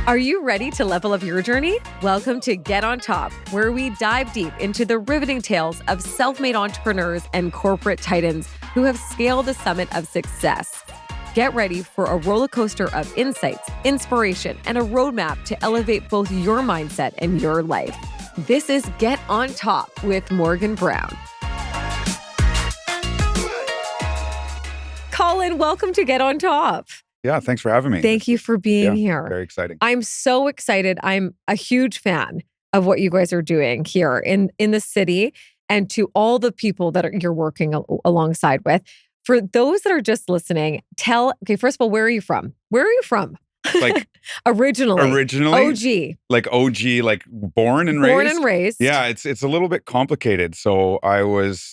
Are you ready to level up your journey? Welcome to Get On Top, where we dive deep into the riveting tales of self-made entrepreneurs and corporate titans who have scaled the summit of success. Get ready for a roller coaster of insights, inspiration, and a roadmap to elevate both your mindset and your life. This is Get On Top with Morgan Browne. Colin, welcome to Get On Top. Yeah, thanks for having me. Thank you for being here. Very exciting. I'm so excited. I'm a huge fan of what you guys are doing here in the city, and to all the people that you're working alongside with. For those that are just listening, first of all, where are you from? Where are you from? Like Originally? OG. Like OG, like born and raised? Born and raised. Yeah, it's a little bit complicated. So I was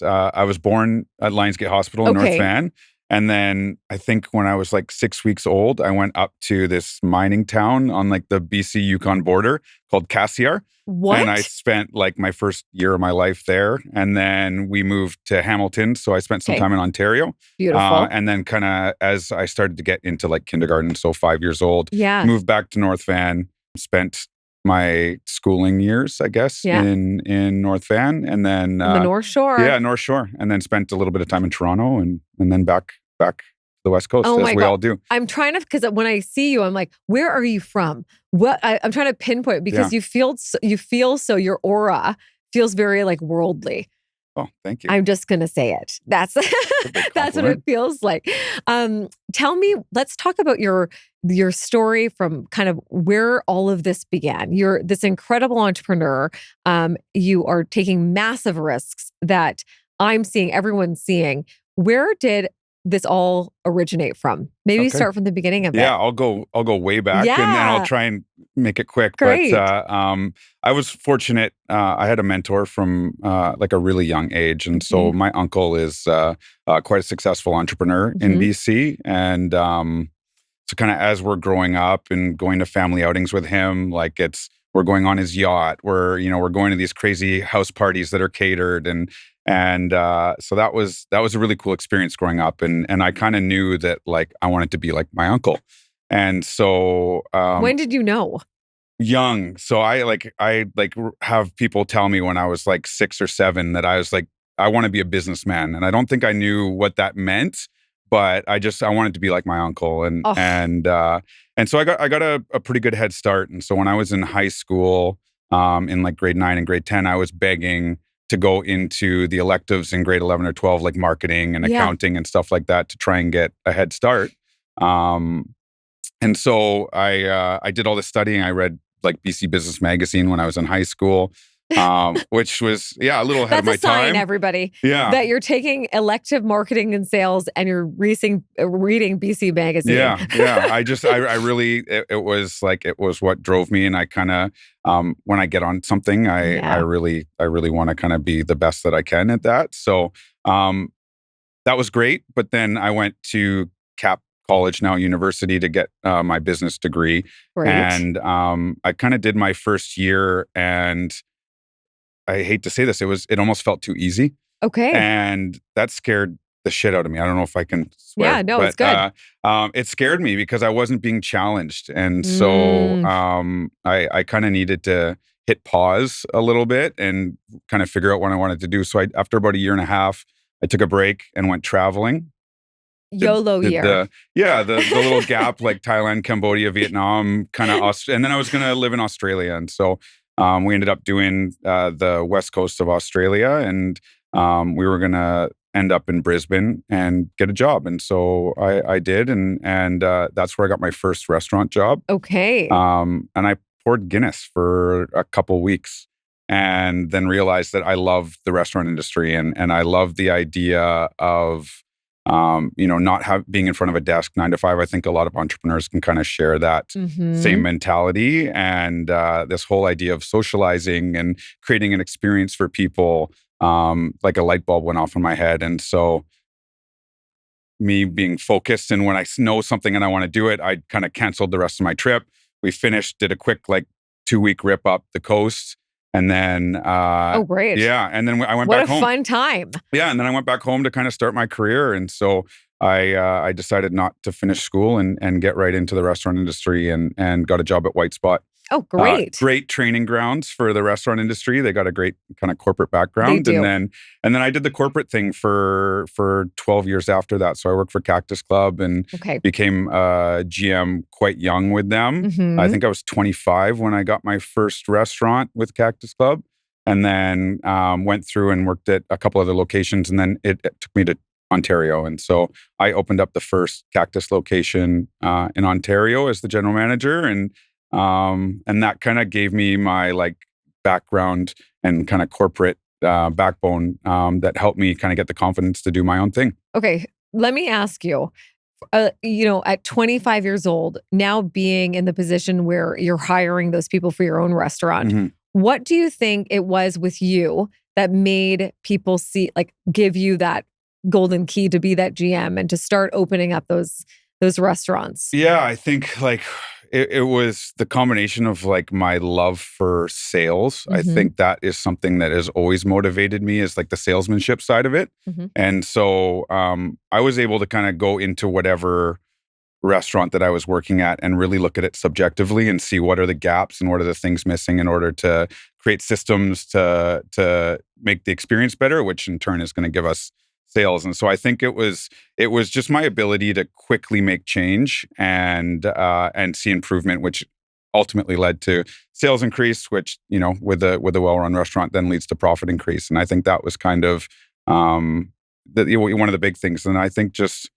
born at Lionsgate Hospital in North Van. And then I think when I was like 6 weeks old, I went up to this mining town on like the BC Yukon border called Cassiar. What? And I spent like my first year of my life there. And then we moved to Hamilton. So I spent some time in Ontario. Beautiful. And then kind of as I started to get into like kindergarten, so 5 years old, moved back to North Van, spent my schooling years, I guess, in North Van, and then the North Shore. Yeah, North Shore, and then spent a little bit of time in Toronto, and then back to the West Coast, as we all do. I'm trying to, because when I see you, I'm like, where are you from? What I'm trying to pinpoint, because you feel so. Your aura feels very like worldly. Oh, thank you. I'm just gonna say it. That's that's what it feels like. Tell me, let's talk about your story from kind of where all of this began. You're this incredible entrepreneur. You are taking massive risks that I'm seeing, everyone's seeing. Where did this all originate from? Maybe start from the beginning of it. Yeah, I'll go way back, and then I'll try and make it quick. Great. But I was fortunate. I had a mentor from like a really young age, and so my uncle is quite a successful entrepreneur in BC, and so kind of as we're growing up and going to family outings with him, like we're going on his yacht, we're going to these crazy house parties that are catered, and so that was a really cool experience growing up, and I kind of knew that like I wanted to be like my uncle, and so when did you know? Young. So I have people tell me when I was like 6 or 7 that I was like, I want to be a businessman, and I don't think I knew what that meant, but I wanted to be like my uncle, and so I got a pretty good head start, and so when I was in high school, in like grade 9 and grade 10, I was begging to go into the electives in grade 11 or 12, like marketing and accounting and stuff like that, to try and get a head start. And so I did all this studying. I read like BC Business Magazine when I was in high school, which was a little ahead of my time. That's a sign, everybody. Yeah, that you're taking elective marketing and sales, and you're reading BC Magazine. Yeah. I really, it was what drove me, and I kind of, when I get on something, I really want to kind of be the best that I can at that. So that was great. But then I went to College, now university, to get my business degree. Right. And I kind of did my first year, and I hate to say this, it almost felt too easy. Okay. And that scared the shit out of me. I don't know if I can swear. Yeah, no, it's good. It scared me because I wasn't being challenged. And so I kind of needed to hit pause a little bit and kind of figure out what I wanted to do. So after about a year and a half, I took a break and went traveling. YOLO year. The little gap, like Thailand, Cambodia, Vietnam, kind of, and then I was going to live in Australia. And so we ended up doing the west coast of Australia, and we were going to end up in Brisbane and get a job. And so I did, and that's where I got my first restaurant job. Okay. And I poured Guinness for a couple weeks, and then realized that I love the restaurant industry, and I love the idea of not being in front of a desk 9 to 5. I think a lot of entrepreneurs can kind of share that same mentality, and this whole idea of socializing and creating an experience for people, like a light bulb went off in my head. And so me being focused, and when I know something and I want to do it, I kind of canceled the rest of my trip. We finished, did a quick like 2-week rip up the coast. And then, oh, great. Yeah. And then I went back home. What a fun time. Yeah. And then I went back home to kind of start my career. And so I decided not to finish school and get right into the restaurant industry and got a job at White Spot. Oh, great. Great training grounds for the restaurant industry. They got a great kind of corporate They background. do. And then I did the corporate thing for 12 years after that. So I worked for Cactus Club and Okay. became GM quite young with them. Mhm. I think I was 25 when I got my first restaurant with Cactus Club. And then went through and worked at a couple other locations. And then it took me to Ontario. And so I opened up the first Cactus location in Ontario as the general manager. And that kind of gave me my like background and kind of corporate backbone that helped me kind of get the confidence to do my own thing. Okay, let me ask you, at 25 years old, now being in the position where you're hiring those people for your own restaurant, Mhm. what do you think it was with you that made people give you that golden key to be that GM and to start opening up those restaurants? Yeah, I think like it was the combination of like my love for sales. I Mhm. think that is something that has always motivated me is like the salesmanship side of it. Mhm. And so I was able to kind of go into whatever restaurant that I was working at and really look at it subjectively and see what are the gaps and what are the things missing in order to create systems to make the experience better, which in turn is going to give us sales. And so I think it was just my ability to quickly make change and see improvement, which ultimately led to sales increase, which with a well-run restaurant then leads to profit increase. And I think that was kind of one of the big things. And I think just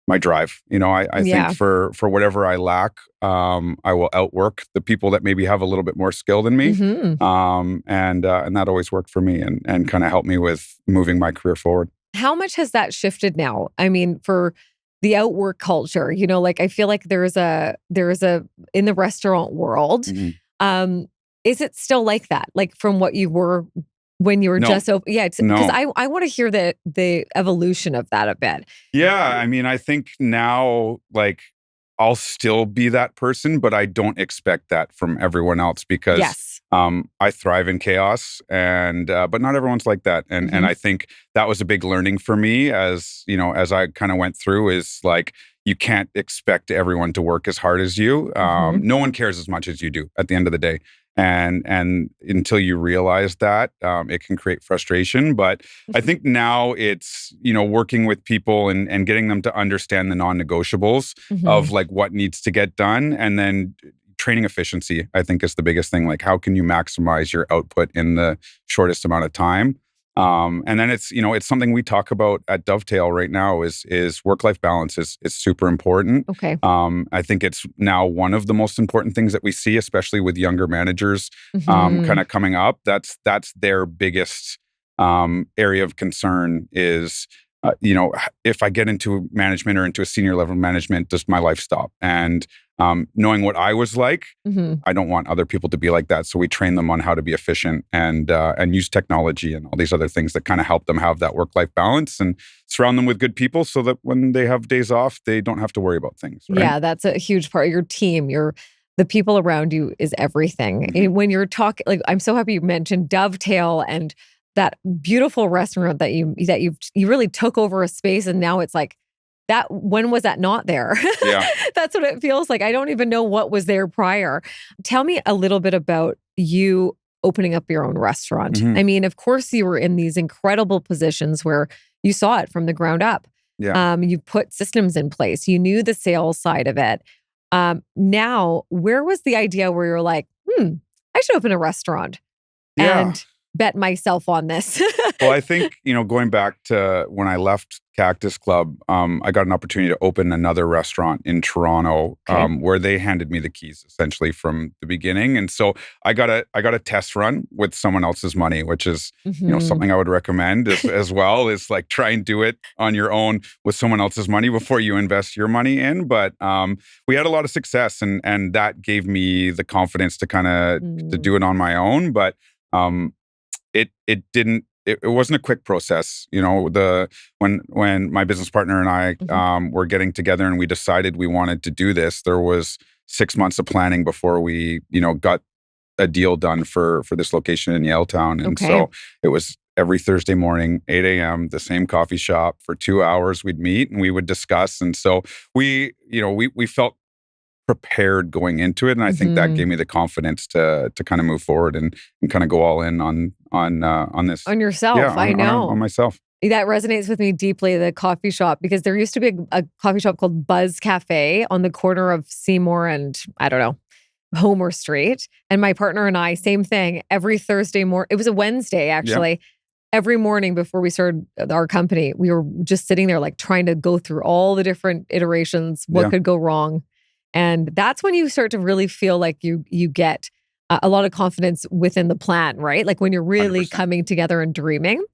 my drive. I Yeah. think for whatever I lack, I will outwork the people that maybe have a little bit more skill than me. Mhm. And that always worked for me and kind of helped me with moving my career forward. How much has that shifted now? I mean, for the outwork culture, I feel like there's a in the restaurant world. Mhm. Is it still like that? Like from what you were when you were No. just open? Yeah, because No. I want to hear the evolution of that a bit. Yeah, I mean, I think now, like, I'll still be that person, but I don't expect that from everyone else because Yes. I thrive in chaos, and but not everyone's like that. And Mhm. I think that was a big learning for me as as I kind of went through is like you can't expect everyone to work as hard as you. Mhm. No one cares as much as you do at the end of the day. And until you realize that, it can create frustration. But I think now it's working with people and getting them to understand the non-negotiables of Mhm. like what needs to get done, and then training efficiency. I think is the biggest thing. Like how can you maximize your output in the shortest amount of time? And then it's something we talk about at Dovetail right now is work-life balance is super important. Okay. I think it's now one of the most important things that we see, especially with younger managers Mhm. kind of coming up. That's their biggest area of concern is, if I get into management or into a senior level management, does my life stop? And knowing what I was like, Mhm. I don't want other people to be like that. So we train them on how to be efficient and use technology and all these other things that kind of help them have that work-life balance and surround them with good people so that when they have days off, they don't have to worry about things. Right? Yeah, that's a huge part. Your team, the people around you is everything. Mhm. And when you're talking, like, I'm so happy you mentioned Dovetail and that beautiful restaurant that you really took over a space, and now it's like that. When was that not there? Yeah. That's what it feels like. I don't even know what was there prior. Tell me a little bit about you opening up your own restaurant. Mhm. I mean, of course, you were in these incredible positions where you saw it from the ground up. Yeah. You put systems in place. You knew the sales side of it. Now, where was the idea where you're like, I should open a restaurant Yeah. and bet myself on this? Well, I think, going back to when I left Cactus Club, I got an opportunity to open another restaurant in Toronto, Okay. where they handed me the keys essentially from the beginning. And so I got a test run with someone else's money, which is, Mhm. something I would recommend as well is like try and do it on your own with someone else's money before you invest your money in. But we had a lot of success and that gave me the confidence to kind of to do it on my own. But it didn't it wasn't a quick process. When my business partner and I Mhm. were getting together and we decided we wanted to do this, there was 6 months of planning before we got a deal done for this location in Yaletown. And Okay. so it was every Thursday morning, 8 a.m., the same coffee shop for 2 hours. We'd meet and we would discuss. And so we felt prepared going into it. And I think that gave me the confidence to kind of move forward and kind of go all in on this. On yourself, Yeah, I know. on myself. That resonates with me deeply, the coffee shop, because there used to be a coffee shop called Buzz Cafe on the corner of Seymour and, I don't know, Homer Street. And my partner and I, same thing, every Thursday morning. It was a Wednesday, actually. Yep. Every morning before we started our company, we were just sitting there like trying to go through all the different iterations, what could go wrong. And that's when you start to really feel like you get a lot of confidence within the plan, right? Like when you're really 100%. coming together and dreaming.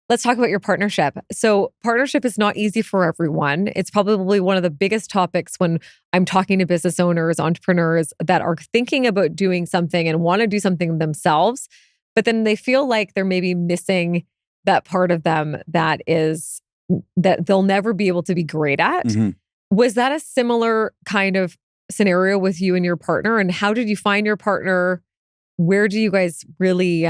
Let's talk about your partnership. So partnership is not easy for everyone. It's probably one of the biggest topics when I'm talking to business owners, entrepreneurs that are thinking about doing something and want to do something themselves, but then they feel like they're maybe missing that part of them that they'll never be able to be great at. Was that a similar kind of scenario with you and your partner? And how did you find your partner? Where do you guys really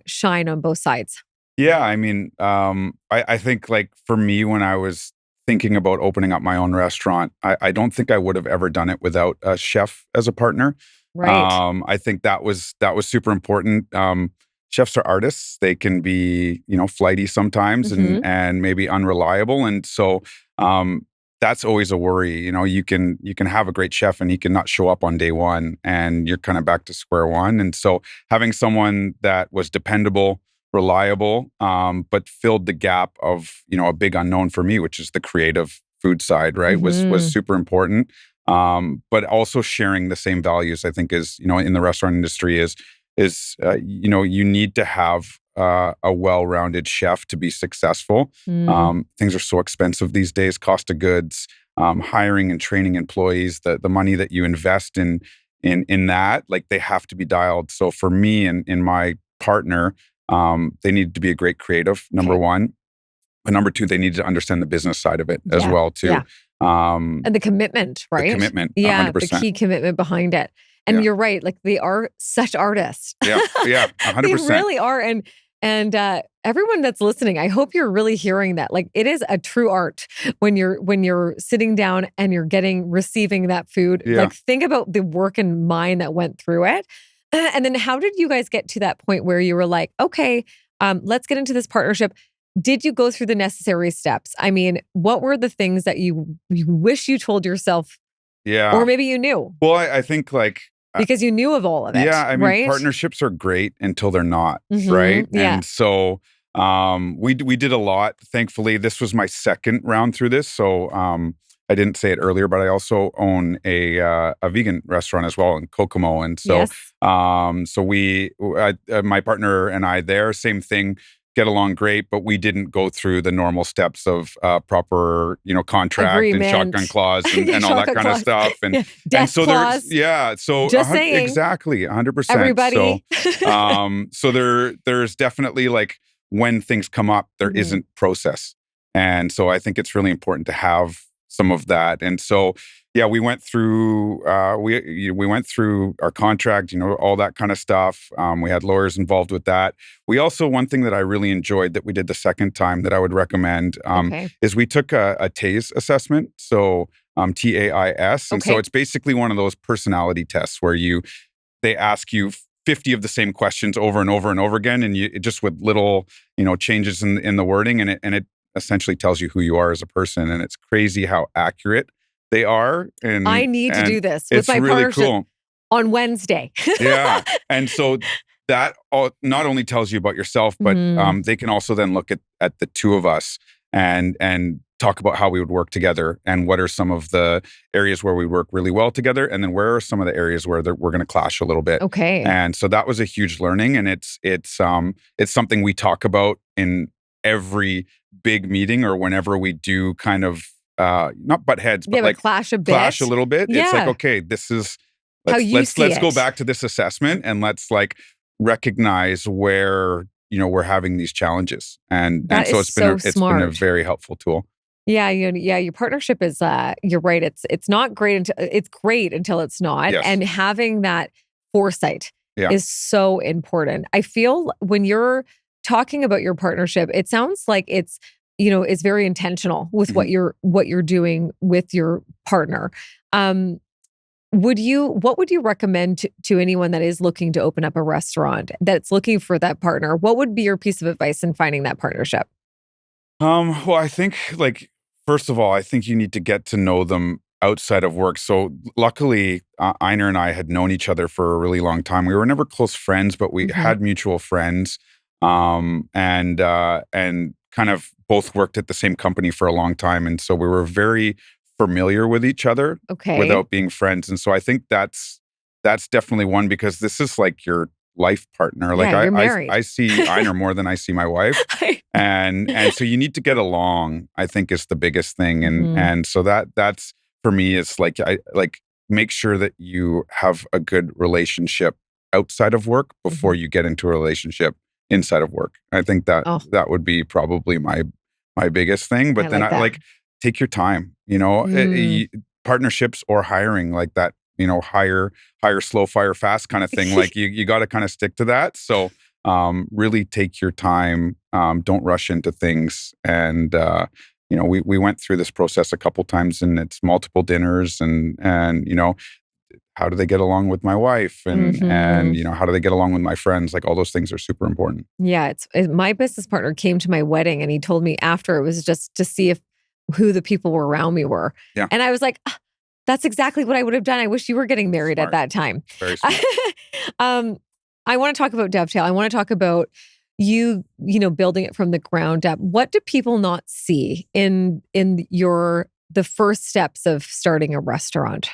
shine on both sides? Yeah, I mean, I think like for me, when I was thinking about opening up my own restaurant, I don't think I would have ever done it without a chef as a partner. Right. I think that was super important. Chefs are artists; they can be, flighty sometimes and maybe unreliable, and so that's always a worry. You can have a great chef and he can not show up on day one, and you're kind of back to square one. And so having someone that was dependable, reliable, but filled the gap of, a big unknown for me, which is the creative food side, right? Was super important. But also sharing the same values, I think is, in the restaurant industry is, you need to have a well-rounded chef to be successful. Things are so expensive these days, cost of goods, hiring and training employees, the money that you invest in that, like they have to be dialed. So for me and in my partner, they needed to be a great creative, number one. But number two, they needed to understand the business side of it as well, too. Yeah. And the commitment, right? The commitment, yeah, 100%. the key commitment behind it. And you're right, like they are such artists. Yeah, 100%. They really are. And everyone that's listening, I hope you're really hearing that. Like it is a true art when you're sitting down and you're receiving that food. Yeah. Like think about the work and mind that went through it. And then how did you guys get to that point where you were like, okay, let's get into this partnership? Did you go through the necessary steps? I mean, what were the things that you wish you told yourself? Yeah. Or maybe you knew? Well, I think like... because you knew of all of it. Yeah, I mean, right? Partnerships are great until they're not, right? Yeah. And so we did a lot. Thankfully, this was my second round through this. So I didn't say it earlier, but I also own a vegan restaurant as well in Kokomo. And so my partner and I there, same thing, get along great, but we didn't go through the normal steps of proper, contract agreement. And shotgun clause and all that kind of stuff. And, Death and so clause. so just saying. Exactly, 100%. Everybody. So there's definitely like when things come up, there isn't process. And so I think it's really important to have some of that. And so, yeah, we went through we went through our contract, all that kind of stuff. We had lawyers involved with that. We also, one thing that I really enjoyed that we did the second time that I would recommend is we took a TAIS assessment. So TAIS. And so it's basically one of those personality tests where they ask you 50 of the same questions over and over and over again, and you just with little, changes in the wording, and it essentially tells you who you are as a person. And it's crazy how accurate they are. And I need to do this with my really partnership cool. on Wednesday. Yeah. And so that not only tells you about yourself, but they can also then look at the two of us and talk about how we would work together and what are some of the areas where we work really well together, and then where are some of the areas where we're going to clash a little bit. Okay. And so that was a huge learning, and it's something we talk about in every big meeting or whenever we do kind of not butt heads, but like clash a bit. Clash a little bit. Yeah. It's like, okay, this is let's go back to this assessment and let's like recognize where we're having these challenges. And so it's been a very helpful tool. Yeah, your partnership is you're right. It's not great until it's great until it's not. Yes. And having that foresight is so important. I feel when you're talking about your partnership, it sounds like it's, it's very intentional with Mhm. what you're doing with your partner. Um, what would you recommend to anyone that is looking to open up a restaurant, that's looking for that partner? What would be your piece of advice in finding that partnership? Well, I think like first of all, I think you need to get to know them outside of work. So luckily, Einar and I had known each other for a really long time. We were never close friends, but we Hmm. had mutual friends, and kind of both worked at the same company for a long time, and so we were very familiar with each other Okay. without being friends. And so I think that's definitely one because this is like your life partner. Like Yeah, you're married. I see Einar more than I see my wife, and so you need to get along, I think, is the biggest thing. and Mhm. and so that's for me is like I like make sure that you have a good relationship outside of work before Mhm. you get into a relationship inside of work. I think that Oh, that would be probably my biggest thing. I But then like I that. like take your time, Mm. partnerships or hiring like that, hire slow fire fast kind of thing. Like you got to kind of stick to that. So really take your time. Don't rush into things. And we went through this process a couple times, and it's multiple dinners, and how do they get along with my wife, and Mhm. how do they get along with my friends? Like all those things are super important. Yeah, my business partner came to my wedding and he told me after, it was just to see if who the people were around me were. Yeah, And I was like, "Ah, that's exactly what I would have done. I wish you were getting married at smart, that time." very smart. um, I want to talk about Dovetail. I want to talk about building it from the ground up. What do people not see in the first steps of starting a restaurant?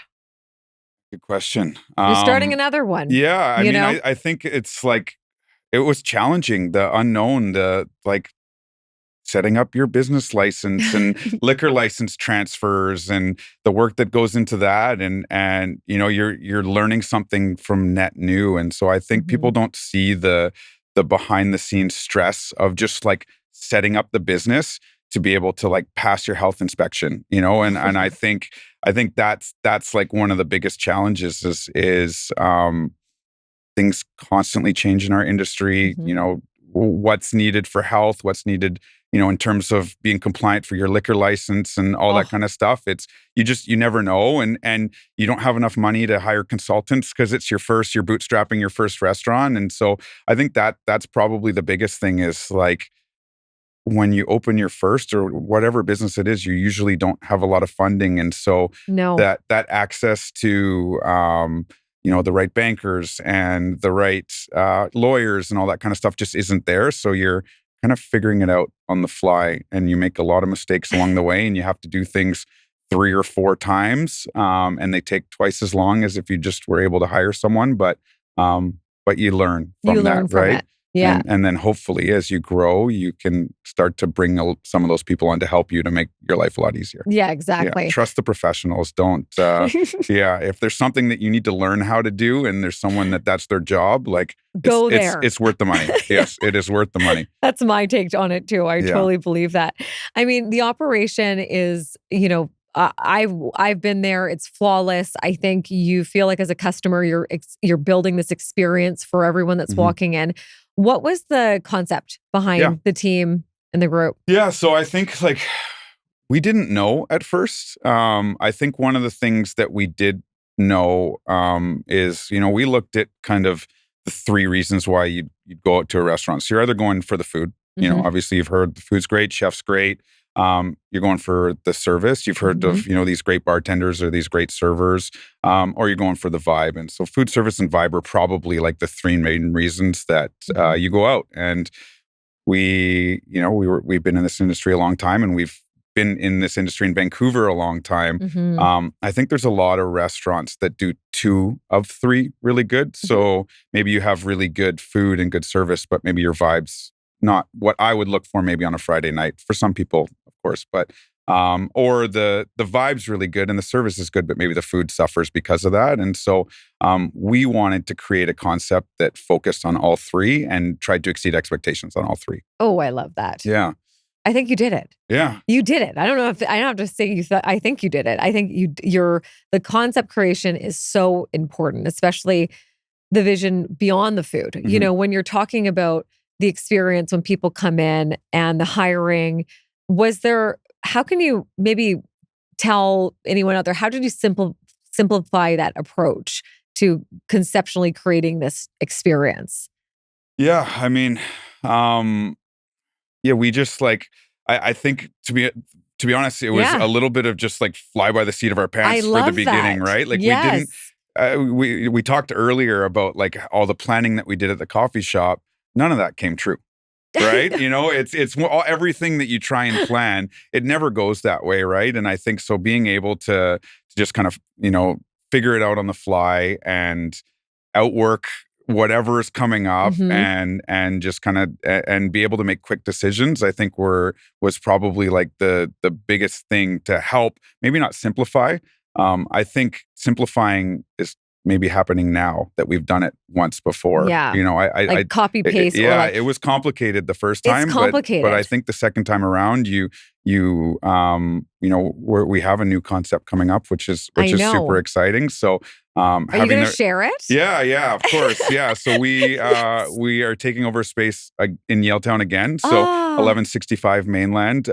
Good question. You're starting another one, Yeah, I you mean, know? I think it's like it was challenging, the unknown, the like setting up your business license and liquor license transfers and the work that goes into that, and you're learning something from net new. And so I think people Mhm. don't see the behind the scenes stress of just like setting up the business to be able to like pass your health inspection, and I think that's like one of the biggest challenges is things constantly change in our industry. Mhm. What's needed for health, what's needed, in terms of being compliant for your liquor license and all that Oh, kind of stuff. You never know, and you don't have enough money to hire consultants because you're bootstrapping your first restaurant. And so I think that's probably the biggest thing is like when you open your first or whatever business it is, you usually don't have a lot of funding. And so no. that access to the right bankers and the right lawyers and all that kind of stuff just isn't there. So you're kind of figuring it out on the fly, and you make a lot of mistakes along the way, and you have to do things three or four times, and they take twice as long as if you just were able to hire someone. But you learn You from that, learn from right? it. Yeah. And then hopefully as you grow, you can start to bring some of those people on to help you to make your life a lot easier. Yeah, Yeah, exactly. trust the professionals. Don't. Yeah, if there's something that you need to learn how to do, and there's someone that's their job, like it's Go it's there. it's worth the money. Yeah. Yes, it is worth the money. That's my take on it too. I Yeah. totally believe that. I mean, the operation is, I've been there. It's flawless. I think you feel like as a customer, you're building this experience for everyone that's Mhm. walking in. What was the concept Yeah. behind the team and the group? Yeah. So I think like we didn't know at first. I think one of the things that we did know is, we looked at kind of the three reasons why you'd go out to a restaurant. So you're either going for the food, Hmm. obviously you've heard the food's great, chef's great. You're going for the service. You've heard Hmm. of, these great bartenders or these great servers, or you're going for the vibe. And so food, service, and vibe are probably like the three main reasons that Hmm. you go out. And we've been in this industry a long time, and we've been in this industry in Vancouver a long time. Hmm. I think there's a lot of restaurants that do two of three really good. Hmm. So maybe you have really good food and good service, but maybe your vibe's not what I would look for maybe on a Friday night for some people, of course. But or the vibe's really good and the service is good, but maybe the food suffers because of that. And so we wanted to create a concept that focused on all three and tried to exceed expectations on all three. Oh, I love that. Yeah. I think you did it. Yeah. You did it. I don't know if I don't have to say you thought. I think you did it. I think the concept creation is so important, especially the vision beyond the food. Mhm. When you're talking about the experience when people come in and the hiring. How can you maybe tell anyone out there, how did you simplify that approach to conceptually creating this experience? Yeah, I mean, yeah, we just like I think to be honest, it was Yeah. a little bit of just like fly by the seat of our I pants for the love beginning, that. right? Like we Yes. didn't we talked earlier about like all the planning that we did at the coffee shop. None of that came true. Right? You know, everything that you try and plan, it never goes that way, right? And I think so being able to just kind of, figure it out on the fly and outwork whatever is coming up Mhm. and just kind of and be able to make quick decisions, I think was probably like the biggest thing to help, maybe not simplify. I think simplifying is maybe happening now that we've done it once before. Yeah. I Like copy paste or yeah, like it was complicated the first it's time, but I complicated. think the second time around, we have a new concept coming up, which is I super know. exciting. So Are you having going to the share it? yeah, of course. Yeah. So we are taking over space in Yaletown again. So Ah, 1165 Mainland.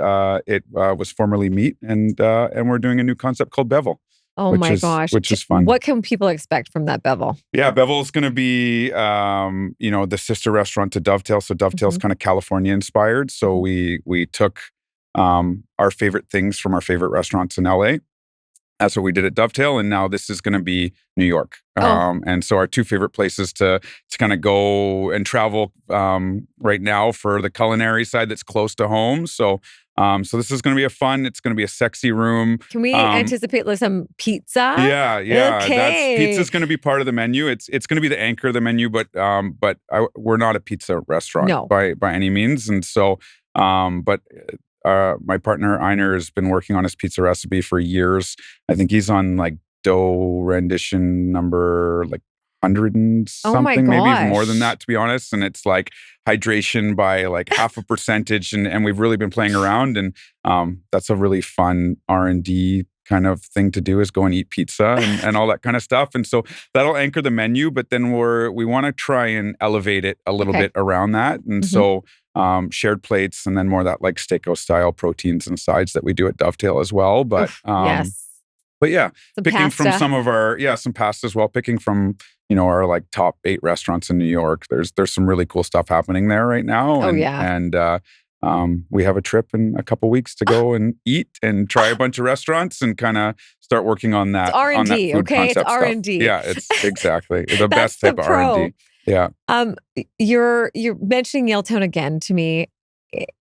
It was formerly Meat, and we're doing a new concept called Bevel, oh which my is gosh. which is fun. What can people expect from that Bevel? Yeah, Bevel's going to be, the sister restaurant to Dovetail. So Dovetail's Mhm. kind of California inspired. So Mhm. we took our favorite things from our favorite restaurants in LA. That's what we did at Dovetail, and now this is going to be New York. Oh, And so our two favorite places to kind of go and travel right now for the culinary side that's close to home. So this is going to be it's going to be a sexy room. can we anticipate like some pizza? Yeah. That's Okay. pizza's going to be part of the menu. It's going to be the anchor of the menu, but we're not a pizza restaurant No. by any means, and so but. My partner Einer has been working on his pizza recipe for years. I think he's on like dough rendition number like 100 and Oh my something, maybe even more than gosh. that, to be honest. And it's like hydration by like half a percentage, and we've really been playing around, and that's a really fun R&D kind of thing to do, is go and eat pizza and all that kind of stuff. And so that'll anchor the menu, but then we want to try and elevate it a little Okay. bit around that. And Mhm. so shared plates, and then more that like steakhouse style proteins and sides that we do at Dovetail as well. But Oof, yes. but yeah, Some picking from pasta. some of our some pasta as well. Picking from our like top 8 restaurants in New York. There's some really cool stuff happening there right now, Oh, and yeah. we have a trip in a couple weeks to go and eat and try a bunch of restaurants and kind of start working on It's that R&D, food okay? It's concept stuff. R&D. Yeah, it's exactly the That's best the type of pro. R&D. Yeah. You're mentioning Yaletown again to me.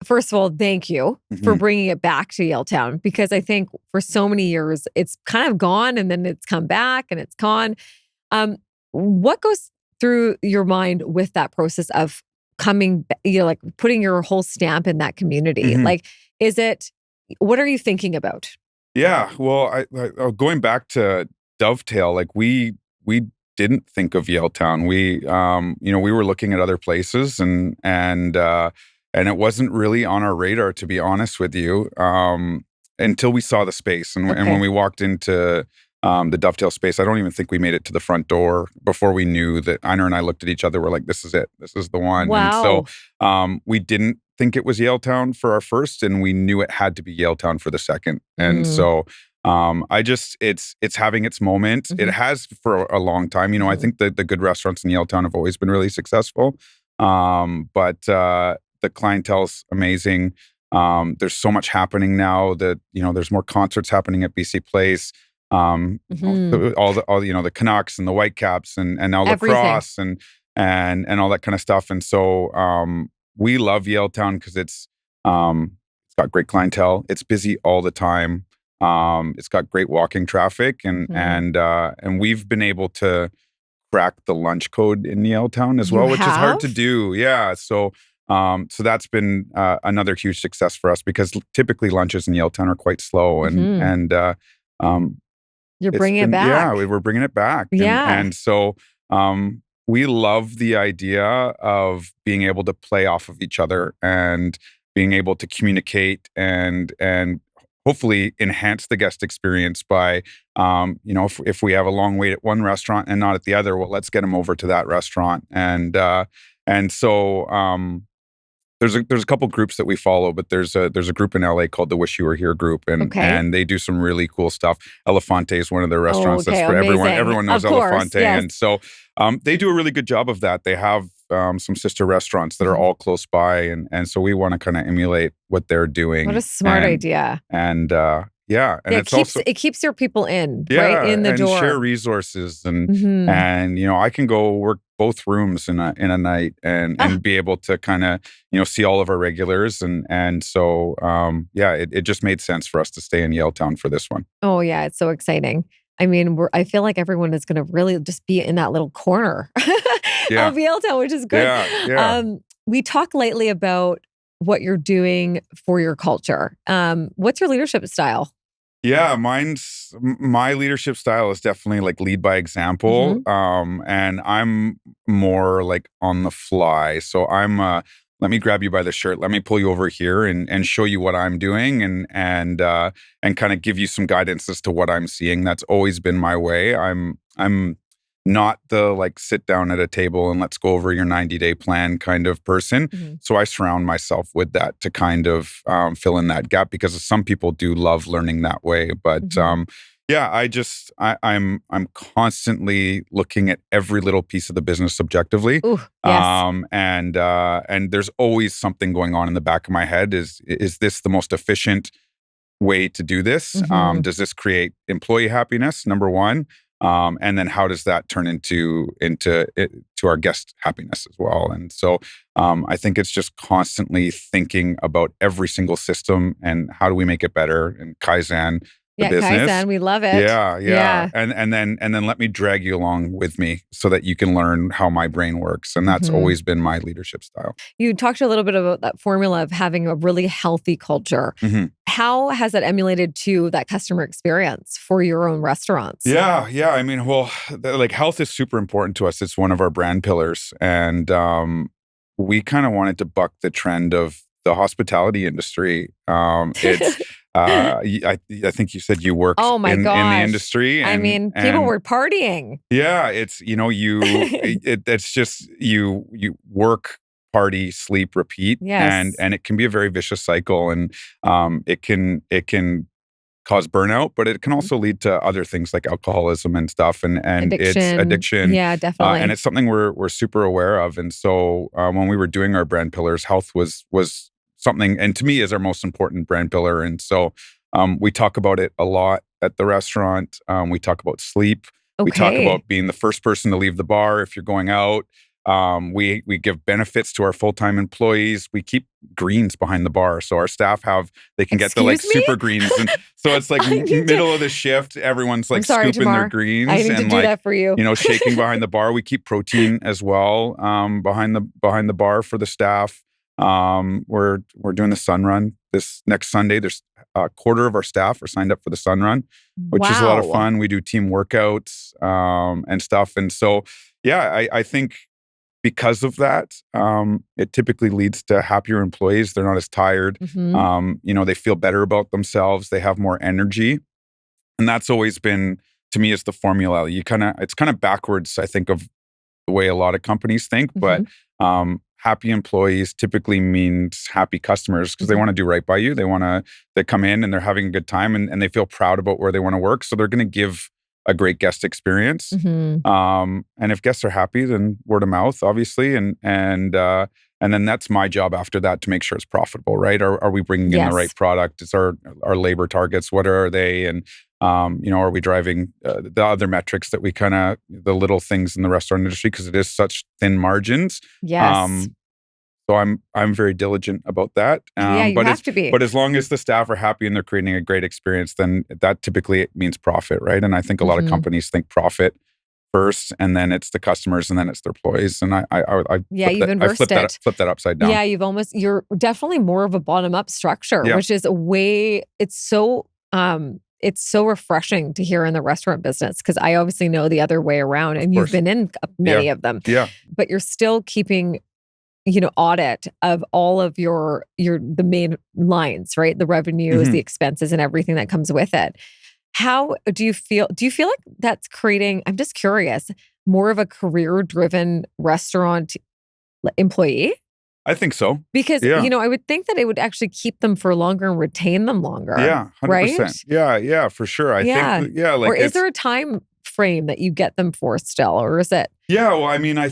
First of all, thank you for Mhm. bringing it back to Yaletown, because I think for so many years it's kind of gone and then it's come back and it's gone. What goes through your mind with that process of like putting your whole stamp in that community? Mhm. Like, what are you thinking about? Yeah, well, going back to Dovetail, like we didn't think of Yaletown. We were looking at other places, and it wasn't really on our radar, to be honest with you, until we saw the space. And when Okay. we walked into the Dovetail space, I don't even think we made it to the front door before we knew that. Einer and I looked at each other. We're like, "This is it. This is the one." And so Wow. we didn't think it was Yaletown for our first, and we knew it had to be Yaletown for the second. And Mm, so it's having its moment. It mhm, has for a long time. I mhm. think that the good restaurants in Yaletown have always been really successful. But the clientele's amazing. There's so much happening now that there's more concerts happening at BC Place. Mhm. The Canucks and the Whitecaps and now Everything. lacrosse and all that kind of stuff. And so we love Yaletown because it's got great clientele. It's busy all the time. It's got great walking traffic, Mhm. and we've been able to crack the lunch code in Yaletown as You well, which is hard have? to do. Yeah, so that's been another huge success for us because typically lunches in Yaletown are quite slow, and Mhm. and um, You're it's bringing it been back. we're bringing it back, and Yeah. and so we love the idea of being able to play off of each other and being able to communicate and hopefully enhance the guest experience by if we have a long wait at one restaurant and not at the other, well, let's get them over to that restaurant. And so there's a couple groups that we follow, but there's a group in LA called the Wish You Were Here group, and they do some really cool stuff. Elefante is one of their restaurants. That's for everyone. Everyone knows Elefante, and so they do a really good job of that. They have some sister restaurants that are all close by, and so we want to kind of emulate what they're doing. What a smart idea! And it keeps your people right in the door, and share resources, and I can go work both rooms in a night and be able to kind of see all of our regulars, and so it just made sense for us to stay in Yaletown for this one. Oh yeah, it's so exciting. I mean, I feel like everyone is going to really just be in that little corner of Yaletown, which is good. Yeah. We talked lately about what you're doing for your culture. What's your leadership style? Yeah, my leadership style is definitely like lead by example. And I'm more like on the fly. So I'm let me grab you by the shirt. Let me pull you over here and show you what I'm doing and kind of give you some guidance as to what I'm seeing. That's always been my way. I'm not the like sit down at a table and let's go over your 90-day plan kind of person. So I surround myself with that to kind of fill in that gap, because some people do love learning that way. But I'm constantly looking at every little piece of the business subjectively. Ooh, yes. And there's always something going on in the back of my head. Is this the most efficient way to do this? Does this create employee happiness? Number one. And then how does that turn into our guest happiness as well? And so I think it's just constantly thinking about every single system and how do we make it better, and Kaizen. Business. Kaizen, we love it. Yeah. And then let me drag you along with me so that you can learn how my brain works. And that's always been my leadership style. You talked a little bit about that formula of having a really healthy culture. How has that emulated to that customer experience for your own restaurants? Yeah. I mean, well, like health is super important to us. It's one of our brand pillars. And we kind of wanted to buck the trend of the hospitality industry. It's I think you said you worked in the industry. And, people were partying. Yeah, it's it's just you work, party, sleep, repeat, and it can be a very vicious cycle, and it can cause burnout, but it can also lead to other things like alcoholism and stuff, and it's addiction. Yeah, definitely. And it's something we're super aware of. And so when we were doing our brand pillars, health was something, and to me is our most important brand pillar. And so we talk about it a lot at the restaurant. We talk about sleep. We talk about being the first person to leave the bar if you're going out. We give benefits to our full-time employees. We keep greens behind the bar, so our staff they can get the like super greens, and so it's like middle of the shift, everyone's like scooping their greens. I need to do that for you. Shaking behind the bar. We keep protein as well behind the bar for the staff. We're doing the sun run this next Sunday. There's a quarter of our staff are signed up for the sun run, which is a lot of fun. We do team workouts and stuff, and so I think because of that, it typically leads to happier employees. They're not as tired. They feel better about themselves. They have more energy, and that's always been, to me, is the formula. It's kind of backwards, I think, of the way a lot of companies think, but happy employees typically means happy customers, because they want to do right by you. They come in and they're having a good time, and they feel proud about where they want to work. So they're going to give a great guest experience. And if guests are happy, then word of mouth, obviously. And then that's my job after that, to make sure it's profitable, right? Are we bringing in the right product? It's our labor targets. What are they? And, are we driving the other metrics that we the little things in the restaurant industry, because it is such thin margins. Yes. So I'm very diligent about that. You have to be. But as long as the staff are happy and they're creating a great experience, then that typically means profit, right? And I think a lot of companies think profit first, and then it's the customers, and then it's their employees. And I flip that upside down. Yeah, you're definitely more of a bottom up structure, which is it's so refreshing to hear in the restaurant business, because I obviously know the other way around, and you've been in many of them. Yeah. But you're still keeping audit of all of the main lines, right? The revenues, the expenses, and everything that comes with it. How do you feel like that's creating, I'm just curious, more of a career-driven restaurant employee? I think so. Because, Yeah. I would think that it would actually keep them for longer and retain them longer. Yeah, 100%. Right? Yeah, for sure. I think, like or is there a time frame that you get them for still, or is it? Yeah, well, I mean, I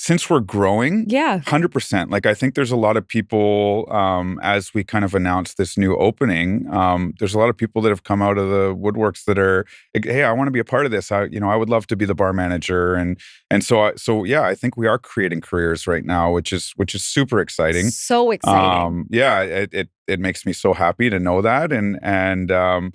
since we're growing, Yeah. 100%. Like, I think there's a lot of people, as we kind of announced this new opening, there's a lot of people that have come out of the woodworks that are, like, hey, I want to be a part of this. I would love to be the bar manager, and so yeah, I think we are creating careers right now, which is super exciting. So exciting. Yeah, it makes me so happy to know that, and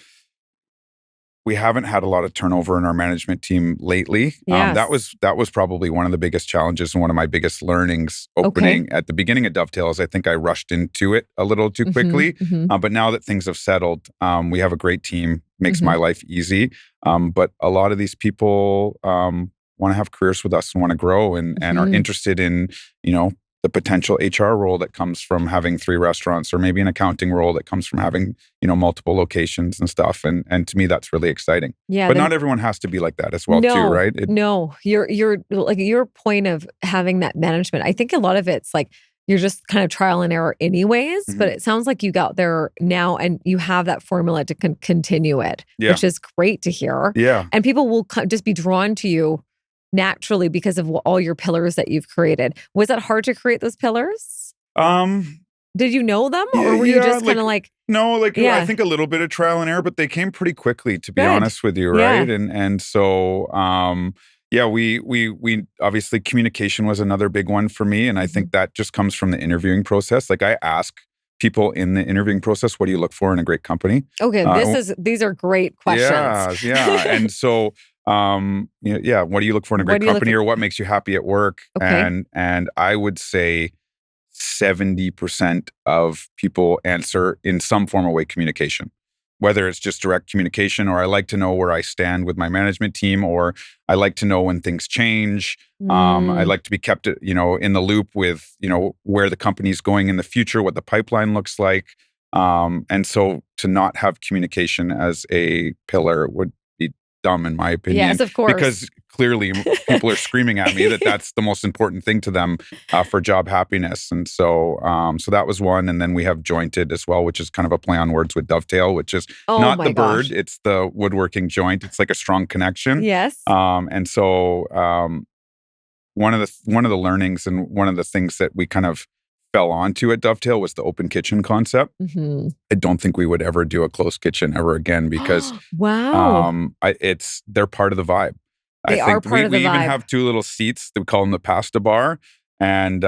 we haven't had a lot of turnover in our management team lately. Yes. That was probably one of the biggest challenges and one of my biggest learnings opening at the beginning of Dovetail. I think I rushed into it a little too quickly. But now that things have settled, we have a great team. Makes my life easy. But a lot of these people want to have careers with us and want to grow and are interested in, the potential HR role that comes from having 3 restaurants, or maybe an accounting role that comes from having, multiple locations and stuff. And to me, that's really exciting. Yeah. But not everyone has to be like that as well, too, right? No, you're like, your point of having that management, I think a lot of it's like, you're just kind of trial and error anyways, but it sounds like you got there now and you have that formula to continue it, which is great to hear. Yeah. And people will just be drawn to you naturally because of all your pillars that you've created. Was that hard to create those pillars? Did you know them, or were you just kind of like? No, I think a little bit of trial and error, but they came pretty quickly, to be honest with you, right? Yeah. And so we obviously, communication was another big one for me, and I think that just comes from the interviewing process. Like, I ask people in the interviewing process, what do you look for in a great company? Okay, these are great questions. Yeah. And so what do you look for in a great company, or what makes you happy at work? Okay. And I would say 70% of people answer in some form or way communication, whether it's just direct communication, or I like to know where I stand with my management team, or I like to know when things change. I like to be kept, in the loop with, where the company's going in the future, what the pipeline looks like. And so to not have communication as a pillar would be dumb, in my opinion. Yes, of course. Because clearly people are screaming at me that that's the most important thing to them for job happiness. And so that was one. And then we have jointed as well, which is kind of a play on words with Dovetail, which is not the bird, it's the woodworking joint. It's like a strong connection. Yes. And so one of the learnings and one of the things that we kind of fell onto at Dovetail was the open kitchen concept. I don't think we would ever do a closed kitchen ever again, because they're part of the vibe. They are part of the vibe. We even have 2 little seats that we call them the pasta bar. And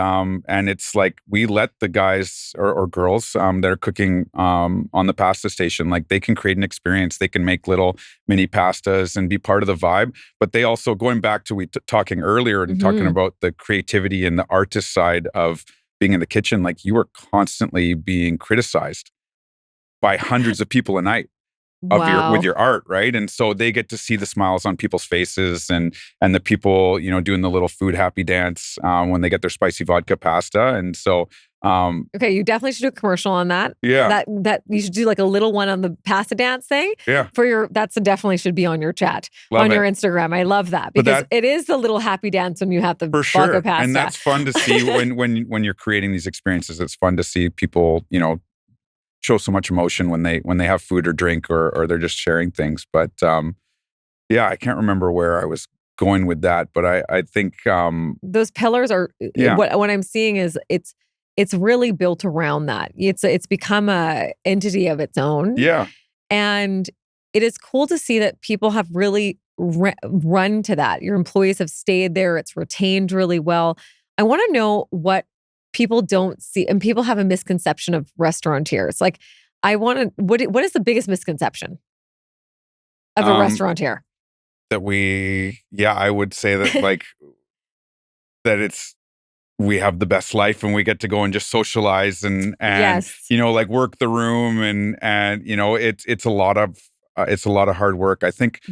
it's like, we let the guys or girls that are cooking on the pasta station, like, they can create an experience. They can make little mini pastas and be part of the vibe. But they also, going back to talking earlier and talking about the creativity and the artist side of being in the kitchen, like, you are constantly being criticized by hundreds of people a night with your art, right? And so they get to see the smiles on people's faces and the people, doing the little food happy dance when they get their spicy vodka pasta. And so okay, you definitely should do a commercial on that. Yeah. That you should do like a little one on the pasta dance thing. Yeah. That's definitely should be on your chat, Love your it. Instagram. I love that, because it is the little happy dance when you have the vodka pasta. And that's fun to see when you're creating these experiences. It's fun to see people, show so much emotion when they have food or drink, or they're just sharing things. But I can't remember where I was going with that, but I think those pillars are what I'm seeing is it's really built around that. It's become a entity of its own. Yeah. And it is cool to see that people have really run to that. Your employees have stayed there. It's retained really well. I want to know what people don't see, and people have a misconception of restaurateurs. Like, what is the biggest misconception of a restaurateur? That I would say that like that we have the best life and we get to go and just socialize and yes. Like, work the room and it's a lot of hard work. I think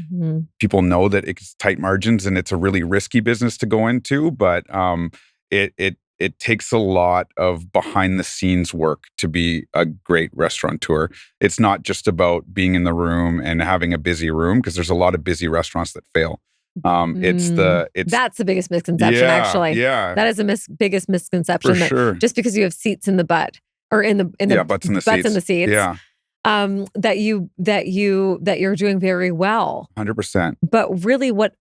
people know that it's tight margins and it's a really risky business to go into, but it takes a lot of behind the scenes work to be a great restaurateur. It's not just about being in the room and having a busy room, because there's a lot of busy restaurants that fail. It's That's the biggest misconception, actually. yeah, That is the biggest misconception for that sure. just because you have seats in the butt or in the Butts in the butts seats. in the seats, Yeah, that you're doing very well. 100%. But really, what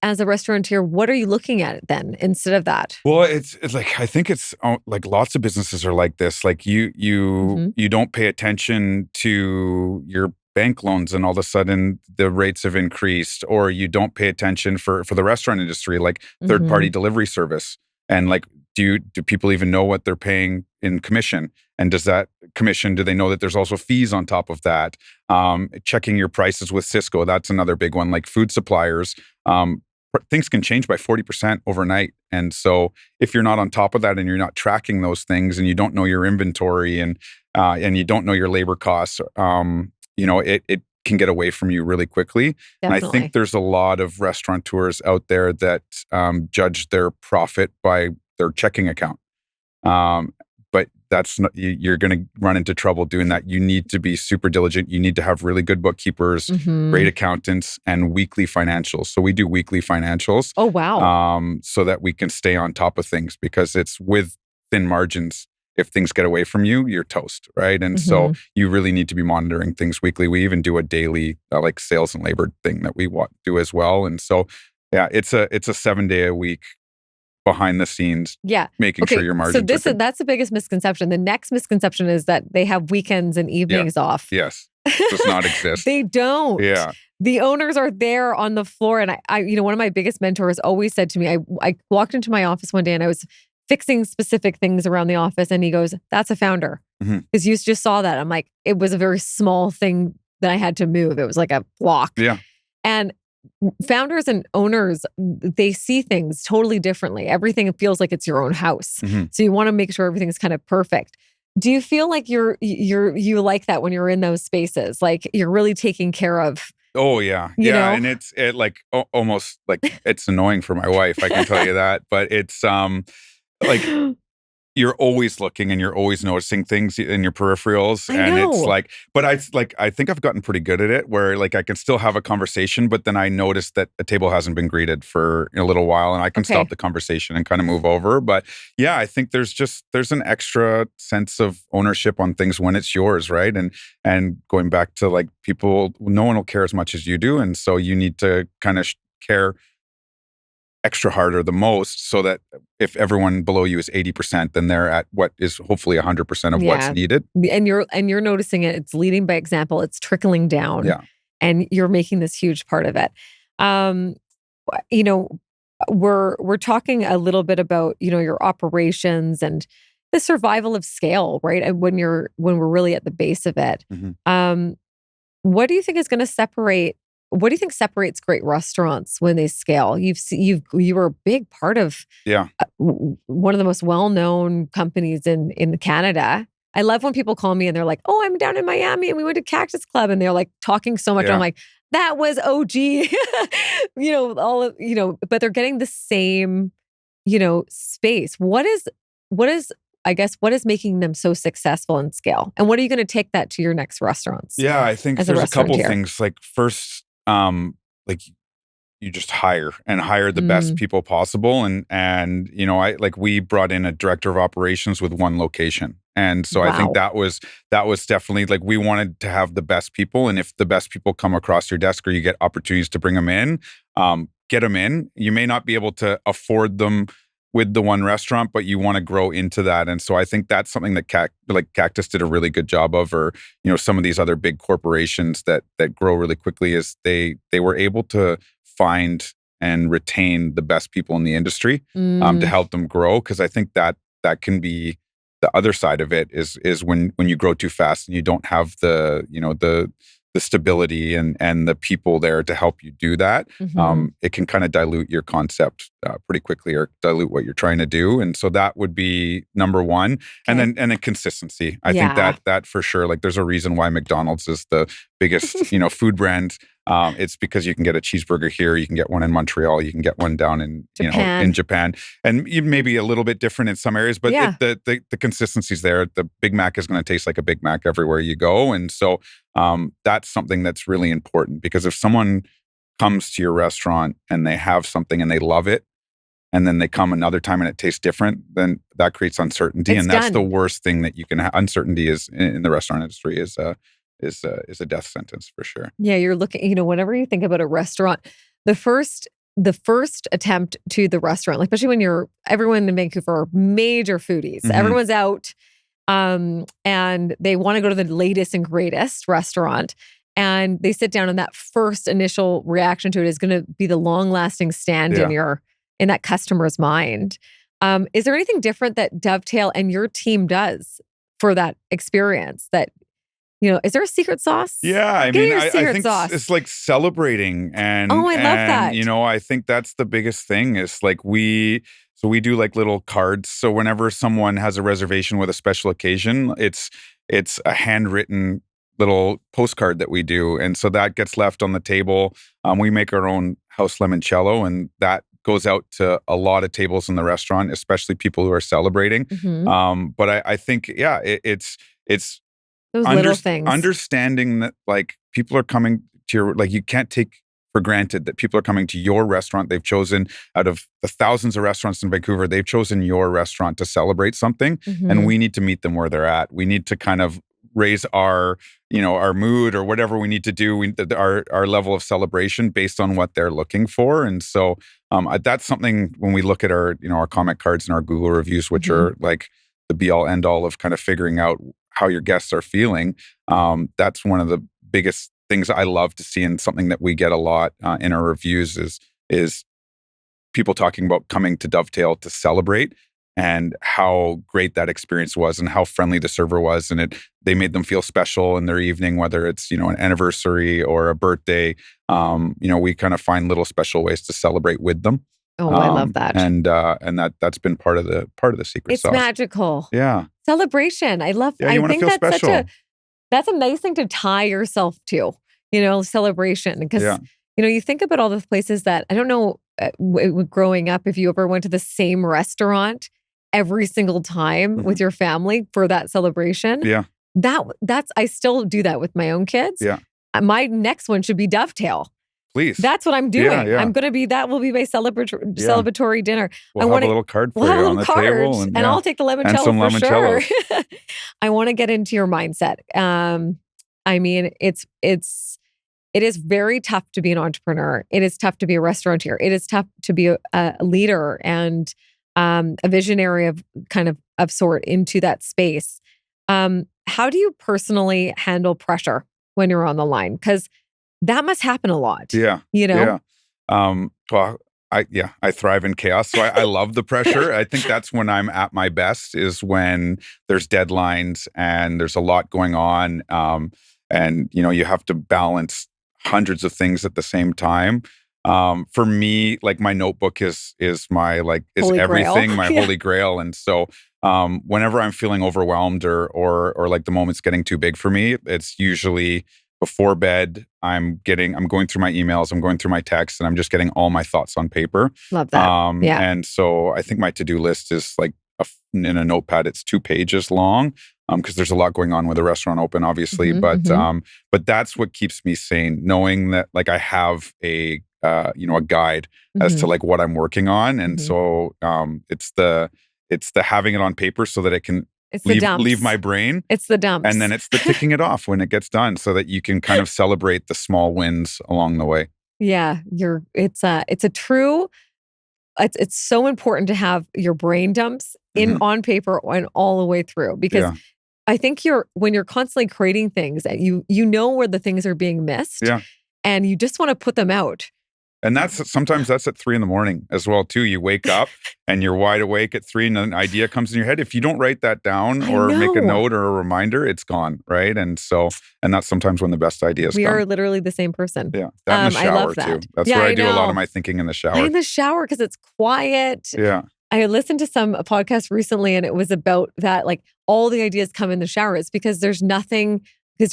as a restaurateur, what are you looking at then instead of that? Well, it's like I think it's like lots of businesses are like this. Like you don't pay attention to your bank loans, and all of a sudden the rates have increased, or you don't pay attention for the restaurant industry, like third party delivery service, and like do people even know what they're paying in commission? And does that commission, do they know that there's also fees on top of that? Checking your prices with Cisco, that's another big one. Like food suppliers, things can change by 40% overnight. And so if you're not on top of that and you're not tracking those things and you don't know your inventory and you don't know your labor costs, it can get away from you really quickly. Definitely. And I think there's a lot of restaurateurs out there that judge their profit by their checking account. But that's not, you're going to run into trouble doing that. You need to be super diligent. You need to have really good bookkeepers, great accountants, and weekly financials. So we do weekly financials. Oh, wow. So that we can stay on top of things, because it's with thin margins. If things get away from you, you're toast, right? And so you really need to be monitoring things weekly. We even do a daily like sales and labor thing that we do as well. And so, yeah, it's a 7-day a week behind the scenes, making sure your margins. So that's the biggest misconception. The next misconception is that they have weekends and evenings off. Yes, does not exist. They don't. Yeah. The owners are there on the floor, and I one of my biggest mentors always said to me, I walked into my office one day and I was fixing specific things around the office, and he goes, "That's a founder," because you just saw that. I'm like, it was a very small thing that I had to move. It was like a block. Yeah. And founders and owners, they see things totally differently. Everything feels like it's your own house. So you want to make sure everything's kind of perfect. Do you feel like you like that when you're in those spaces? Like you're really taking care of. Oh yeah. You know? And it's almost like it's annoying for my wife, I can tell you that. But it's like you're always looking and you're always noticing things in your peripherals. And it's like, but I think I've gotten pretty good at it, where like I can still have a conversation, but then I notice that a table hasn't been greeted for a little while, and I can stop the conversation and kind of move over. But yeah, I think there's an extra sense of ownership on things when it's yours, right? And going back to like people, no one will care as much as you do. And so you need to kind of care extra hard or the most, so that if everyone below you is 80%, then they're at what is hopefully 100% of what's needed. And you're noticing it. It's leading by example. It's trickling down. Yeah. And you're making this huge part of it. We're talking a little bit about, your operations and the survival of scale, right? And when we're really at the base of it. What do you think is going to separate? What do you think separates great restaurants when they scale? You were a big part of one of the most well-known companies in Canada. I love when people call me and they're like, "Oh, I'm down in Miami and we went to Cactus Club," and they're like talking so much. I'm like, "That was OG," but they're getting the same, space. What is making them so successful in scale? And what are you going to take that to your next restaurants? Yeah, I think there's a couple things. Like first, like you just hire the best people possible. And we brought in a director of operations with one location. And so I think that was definitely like, we wanted to have the best people. And if the best people come across your desk or you get opportunities to bring them in, get them in. You may not be able to afford them with the one restaurant, but you want to grow into that. And so I think that's something that Cactus did a really good job of, or, some of these other big corporations that grow really quickly, is they were able to find and retain the best people in the industry to help them grow. Because I think that can be the other side of it, is when you grow too fast and you don't have the stability and the people there to help you do that, it can kind of dilute your concept pretty quickly, or dilute what you're trying to do. And so that would be number one. Okay. And then consistency. I think that for sure, like there's a reason why McDonald's is the biggest, food brand. It's because you can get a cheeseburger here, you can get one in Montreal, you can get one down in Japan. In Japan, and maybe a little bit different in some areas, but the consistency's there. The Big Mac is going to taste like a Big Mac everywhere you go, and so that's something that's really important, because if someone comes to your restaurant and they have something and they love it, and then they come another time and it tastes different, then that creates uncertainty. It's And that's done. the worst thing that you can have. Uncertainty is in the restaurant industry is a death sentence for sure. Yeah, you're looking, whenever you think about a restaurant, the first attempt to the restaurant, like especially when everyone in Vancouver are major foodies. Mhm. Everyone's out and they want to go to the latest and greatest restaurant. And they sit down and that first initial reaction to it is going to be the long-lasting stand in that customer's mind. Is there anything different that Dovetail and your team does for that experience that, is there a secret sauce? Yeah, I Give me mean, your I secret think sauce. it's like celebrating, and I love that. I think that's the biggest thing is like we do like little cards. So whenever someone has a reservation with a special occasion, it's a handwritten little postcard that we do, and so that gets left on the table. We make our own house limoncello, and that goes out to a lot of tables in the restaurant, especially people who are celebrating. Mhm. But I think, it's Those little things. understanding that like people are coming to your, like you can't take for granted that people are coming to your restaurant. They've chosen out of the thousands of restaurants in Vancouver, they've chosen your restaurant to celebrate something. Mhm. And we need to meet them where they're at. We need to kind of raise our mood or whatever we need to do, our level of celebration based on what they're looking for. And so that's something when we look at our comment cards and our Google reviews, which Mhm. are like the be all end all of kind of figuring out how your guests are feeling. That's one of the biggest things I love to see, and something that we get a lot in our reviews is people talking about coming to Dovetail to celebrate and how great that experience was and how friendly the server was, and they made them feel special in their evening, whether it's an anniversary or a birthday. We kind of find little special ways to celebrate with them. Oh, I love that. And that's been part of the secret It's sauce. magical. Yeah. Celebration. I love. Yeah, you I want to think feel that's special. that's a nice thing to tie yourself to. Celebration, because Yeah. you think about all the places that I don't know. Growing up, if you ever went to the same restaurant every single time Mhm. with your family for that celebration, Yeah. that's I still do that with my own kids. Yeah. My next one should be Dovetail. Please. That's what I'm doing. Yeah. I'm gonna be that will be my celebratory dinner. We'll have a little card for We'll have you a on the little card, table, and I'll take the limoncello some for sure. limoncellos. I want to get into your mindset. I mean, it is very tough to be an entrepreneur. It is tough to be a restaurateur. It is tough to be a leader and a visionary of sort into that space. How do you personally handle pressure when you're on the line? Because that must happen a lot. Yeah. Yeah. Well, I thrive in chaos. So I love the pressure. I think that's when I'm at my best, is when there's deadlines and there's a lot going on. And you have to balance hundreds of things at the same time. For me, like my notebook is my is Holy everything, grail. my Yeah. holy grail. And so whenever I'm feeling overwhelmed or like the moment's getting too big for me, it's usually before bed. I'm going through my emails, I'm going through my texts, and I'm just getting all my thoughts on paper. Love that. Yeah. And so I think my to-do list is like in a notepad, it's 2 pages long. Because there's a lot going on with the restaurant open, obviously, Mhm. but that's what keeps me sane, knowing that like I have a guide as to Mhm. like what I'm working on, and Mhm. so it's the having it on paper so that it can It's the dumps. leave my brain, It's the dumps. and then it's the ticking it off when it gets done, so that you can kind of celebrate the small wins along the way. Yeah, it's a true. It's so important to have your brain dumps in Mhm. on paper and all the way through, because Yeah, I think when you're constantly creating things that you know where the things are being missed, yeah. and you just want to put them out. And sometimes that's at 3 a.m. as well too. You wake up and you're wide awake at 3, and an idea comes in your head. If you don't write that down I or make a know. note or a reminder, it's gone, right? And that's sometimes when the best ideas We come. are literally the same person. Yeah, that in the I shower love too. that. That's Yeah, where I I do a lot know. of my thinking in the I'm shower. in the shower because it's quiet. Yeah, I listened to a podcast recently, and it was about that, like all the ideas come in the shower. It's because there's nothing, because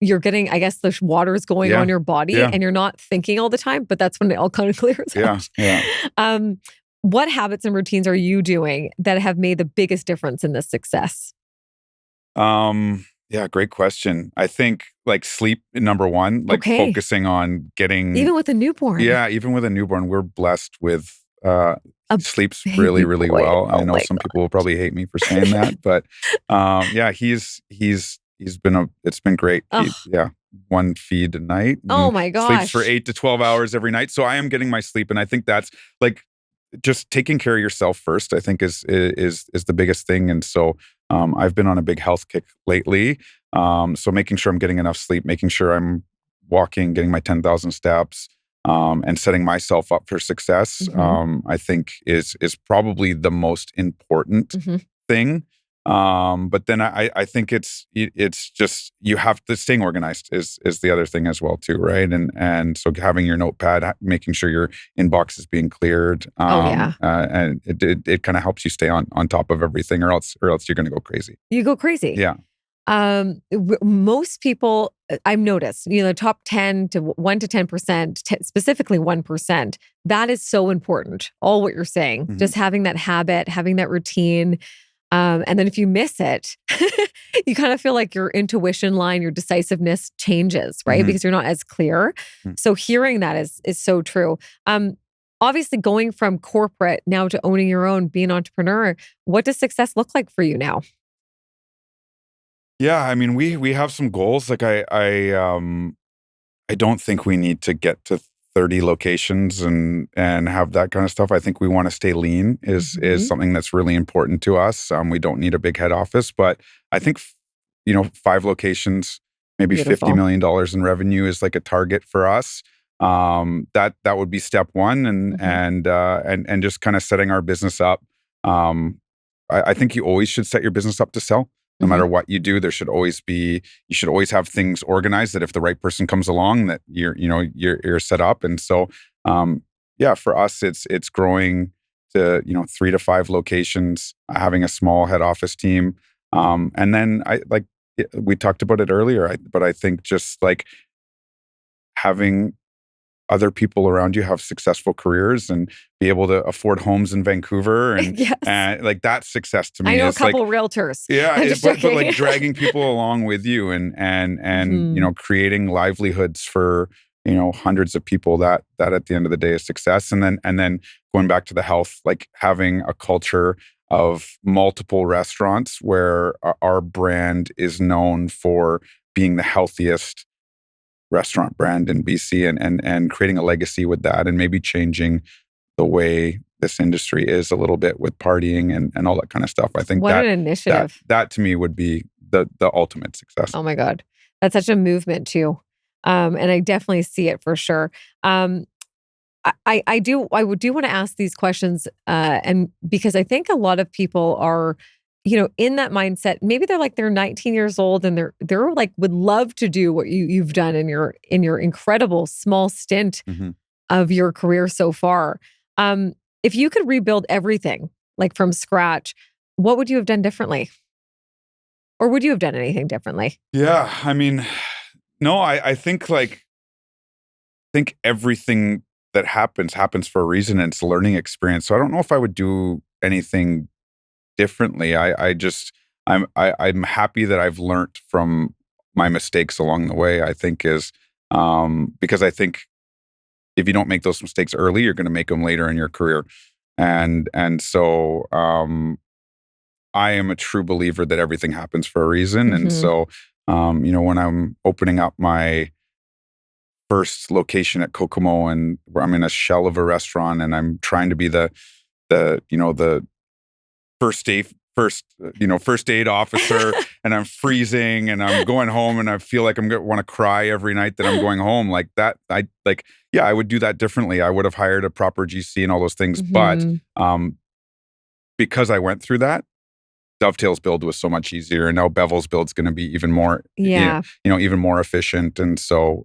you're getting, I guess, the water is going Yeah. on your body, Yeah. and you're not thinking all the time, but that's when it all kind of clears yeah, out. yeah. What habits and routines are you doing that have made the biggest difference in this success? Yeah, great question. I think like sleep, number one, like Okay. focusing on getting, Even with a newborn, yeah, even with a newborn, we're blessed with, a he sleeps really, baby really boy. well. I Oh know my some people will gosh. probably hate me for saying that, but, yeah, he's been it's been great. Oh, Yeah, one feed a night oh and my sleeps for gosh. 8 to 12 hours every night. So I am getting my sleep. And I think that's like, just taking care of yourself first, I think is the biggest thing. And so I've been on a big health kick lately. So making sure I'm getting enough sleep, making sure I'm walking, getting my 10,000 steps, and setting myself up for success, Hmm. I think is probably the most important Hmm. thing. But then I think it's just you have to staying organized is the other thing as well too, right? And so having your notepad, making sure your inbox is being cleared, Oh yeah. and it kind of helps you stay on top of everything, or else you're going to go crazy. You go crazy. Yeah. Most people, I've noticed, top 10 to 1 to 10%, specifically 1%, that is so important. All what you're saying, Mhm. just having that habit, having that routine. And then if you miss it, you kind of feel like your intuition line, your decisiveness changes, right? Mhm. Because you're not as clear. Mm. So hearing that is so true. Obviously, going from corporate now to owning your own, being an entrepreneur, what does success look like for you now? Yeah, I mean, we have some goals. Like I don't think we need to get to 30 locations and have that kind of stuff. I think we want to stay lean is Hmm. something that's really important to us. We don't need a big head office, but I think 5 locations, maybe $50 Beautiful. million in revenue is like a target for us. That would be step one, Hmm. and just kind of setting our business up. I think you always should set your business up to sell. No Hmm. matter what you do, you should always have things organized that if the right person comes along, that you're set up. And so, yeah, for us, it's growing to 3 to 5 locations, having a small head office team, and then we talked about it earlier, but I think just like having other people around you have successful careers and be able to afford homes in Vancouver, Yes. and like that success to I me know a is like, couple realtors. yeah, I'm just but joking. like dragging people along with you, and Hmm. creating livelihoods for hundreds of people, that at the end of the day is success. And then going back to the health, like having a culture of multiple restaurants where our brand is known for being the healthiest restaurant brand in BC, and creating a legacy with that, and maybe changing the way this industry is a little bit with partying and all that kind of stuff. I think What an that initiative. that to me would be the ultimate success. Oh my God. That's such a movement too. And I definitely see it for sure. Um, I would do want to ask these questions, and because I think a lot of people are, in that mindset. Maybe they're 19 years old and they're like would love to do what you've done in your incredible small stint Hmm. of your career so far. If you could rebuild everything like from scratch, what would you have done differently? Or would you have done anything differently? Yeah, I mean, no, I think everything that happens for a reason, and it's a learning experience. So I don't know if I would do anything differently. I'm happy that I've learned from my mistakes along the way. I think is because I think if you don't make those mistakes early, you're going to make them later in your career. And so I am a true believer that everything happens for a reason. And Hmm. so when I'm opening up my first location at Kokomo, and where I'm in a shell of a restaurant, and I'm trying to be the first aid first aid officer, and I'm freezing, and I'm going home, and I feel like I'm going to want to cry every night that I'm going home, like that. Yeah, I would do that differently. I would have hired a proper GC and all those things, but Hmm. because I went through that, Dovetail's build was so much easier, and now Bevel's build's going to be even more, Yeah. even more efficient. And so,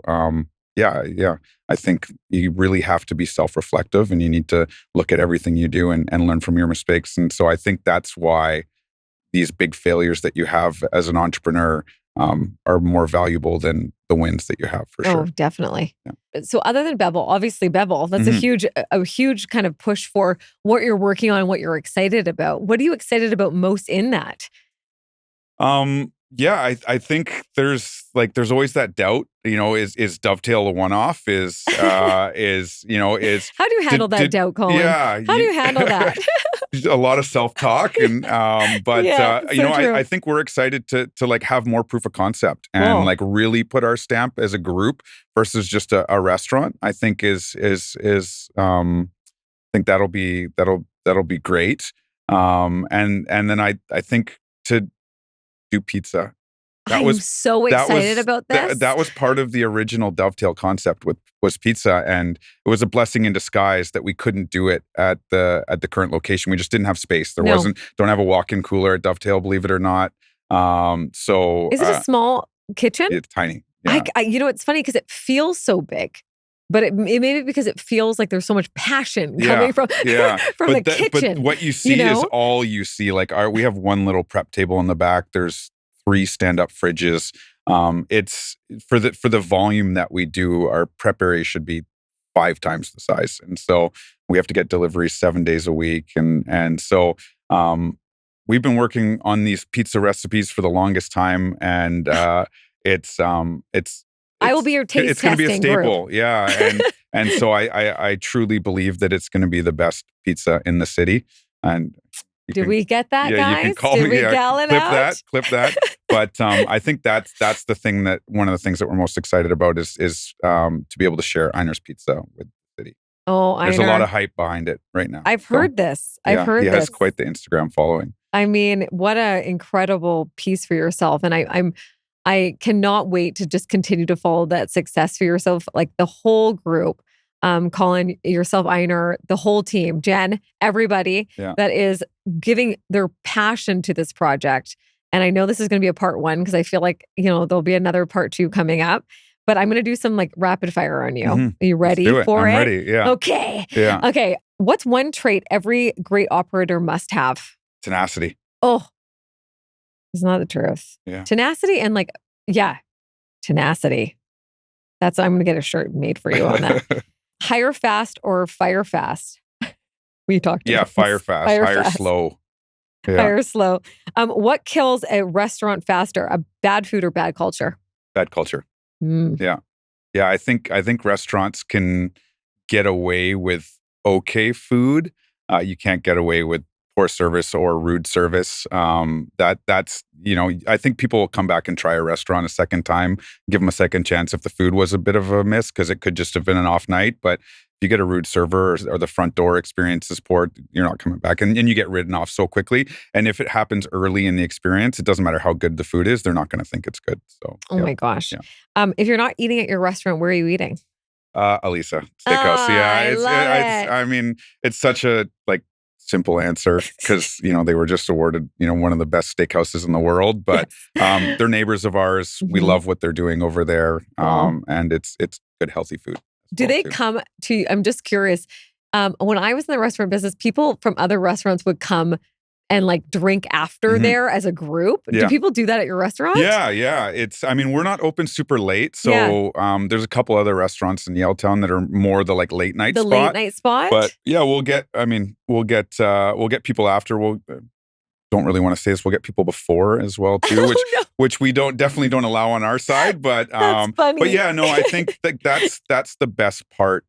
yeah, I think you really have to be self-reflective, and you need to look at everything you do and learn from your mistakes. And so, I think that's why these big failures that you have as an entrepreneur are more valuable than the wins that you have, for Oh, sure. definitely. Yeah. So other than Bevel, obviously Bevel, that's a Mhm. huge kind of push for what you're working on, what you're excited about. What are you excited about most in that? Yeah, I think there's always that doubt, is Dovetail a one-off? Is How do you handle that did doubt, Colin? yeah, How do you handle that? a lot of self-talk and but Yeah, so true. I think we're excited to like have more proof of concept and Cool. like really put our stamp as a group versus just a restaurant. I think is I think that'll be great. And then I think to do pizza. That I'm was so excited about this. that was part of the original Dovetail concept with was pizza, and it was a blessing in disguise that we couldn't do it at the current location. We just didn't have space. There No. don't have a walk-in cooler at Dovetail, believe it or not. So Is it a small kitchen? it's tiny. Yeah. It's funny because it feels so big, but it may be because it feels like there's so much passion coming from from the kitchen. But what you see is all you see. Like we have one little prep table in the back. There's 3 stand-up fridges. It's for the volume that we do, our prep area should be 5 times the size. And so we have to get deliveries 7 days a week. And so we've been working on these pizza recipes for the longest time. And it's I will be your taste it's going to be a testing staple. group. Yeah. And so I truly believe that it's going to be the best pizza in the city. And Did we get that, yeah, guys? you can call Did me. we gal it out? Clip that. But I think that's the thing that one of the things that we're most excited about is to be able to share Einer's Pizza with the city. Oh, there's a Einer. lot of hype behind it right now. I've heard this. I've heard he this. has quite the Instagram following. I mean, what an incredible piece for yourself, and I cannot wait to just continue to follow that success for yourself, like the whole group. Colin, yourself, Einer, the whole team, Jen, everybody that is giving their passion to this project. And I know this is going to be a part 1 because I feel like, there'll be another part 2 coming up. But I'm going to do some like rapid fire on you. Mm-hmm. Are you ready for I'm it? ready. Yeah. Okay. Yeah. Okay. What's one trait every great operator must have? Tenacity. Oh, isn't that the truth? Yeah. Tenacity and tenacity. I'm going to get a shirt made for you on that. Hire fast or fire fast? We talked about fire fast. Hire slow. Yeah. Hire slow. What kills a restaurant faster? A bad food or bad culture? Bad culture. Mm. Yeah. Yeah, I think restaurants can get away with okay food. You can't get away with poor service or rude service. That's I think people will come back and try a restaurant a second time, give them a second chance if the food was a bit of a miss, because it could just have been an off night. But if you get a rude server or the front door experience is poor, you're not coming back, and you get ridden off so quickly. And if it happens early in the experience, it doesn't matter how good the food is, they're not going to think it's good. So, oh my gosh. Yeah. If you're not eating at your restaurant, where are you eating? Elisa Steakhouse. I mean, it's such a simple answer because they were just awarded one of the best steakhouses in the world, but they're neighbors of ours. We love what they're doing over there, and it's good healthy food. Do they come to you? I'm just curious. When I was in the restaurant business, people from other restaurants would come and drink after there as a group. Yeah. Do people do that at your restaurant? Yeah. We're not open super late. So there's a couple other restaurants in Yaletown that are more the late night spot. The late night spot? But yeah, we'll get people after. Don't really want to say this. We'll get people before as well too, which we definitely don't allow on our side. But that's funny. But yeah, no, I think that's the best part.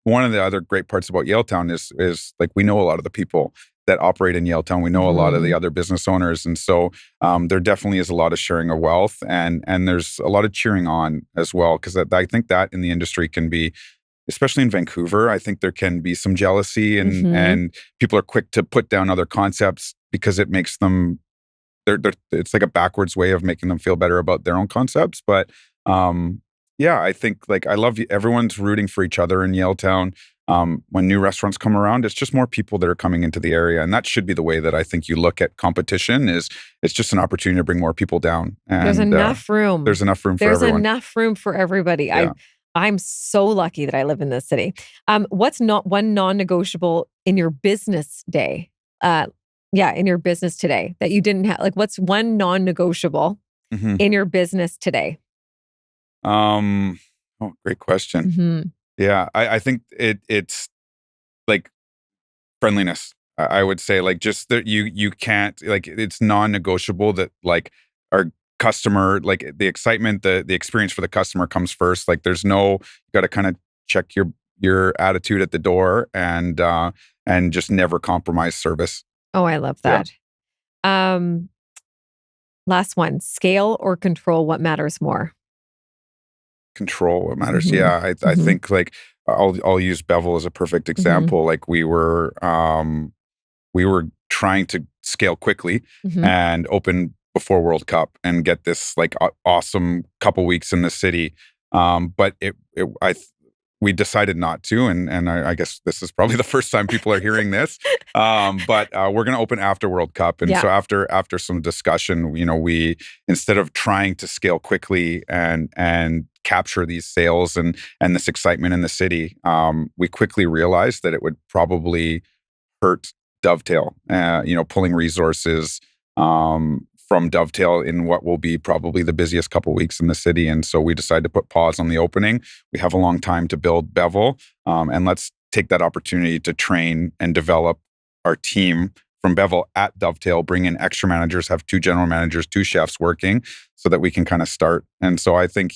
One of the other great parts about Yaletown is we know a lot of the people that operate in Yaletown. We know a lot of the other business owners. And so there definitely is a lot of sharing of wealth and there's a lot of cheering on as well. Because I think that in the industry can be, especially in Vancouver, I think there can be some jealousy and people are quick to put down other concepts because it makes them, it's like a backwards way of making them feel better about their own concepts. But I think I love everyone's rooting for each other in Yaletown. When new restaurants come around, it's just more people that are coming into the area. And that should be the way that I think you look at competition is it's just an opportunity to bring more people down. And there's enough room. There's enough room for everyone. There's enough room for everybody. Yeah. I'm so lucky that I live in this city. What's not one non-negotiable in your business day? In your business today that you didn't have, what's one non-negotiable in your business today? Great question. Yeah, I think it's friendliness. I would say just that you can't it's non-negotiable that our customer, like the excitement, the experience for the customer comes first. Like there's no, you got to kind of check your attitude at the door and just never compromise service. Oh, I love that. Last one, scale or control, what matters more? Control what matters. Mhm. Yeah, I Mhm. think like I'll use Bevel as a perfect example. Like we were trying to scale quickly Mhm. and open before World Cup and get this like awesome couple weeks in the city. But we decided not to, and I guess this is probably the first time people are hearing this. But we're going to open after World Cup, and Yeah. so after some discussion, we, instead of trying to scale quickly and capture these sales and this excitement in the city, we quickly realized that it would probably hurt Dovetail, pulling resources from Dovetail in what will be probably the busiest couple weeks in the city. And so we decided to put pause on the opening. We have a long time to build Bevel, and let's take that opportunity to train and develop our team from Bevel at Dovetail, bring in extra managers, have 2 general managers, 2 chefs working so that we can kind of start. And so I think,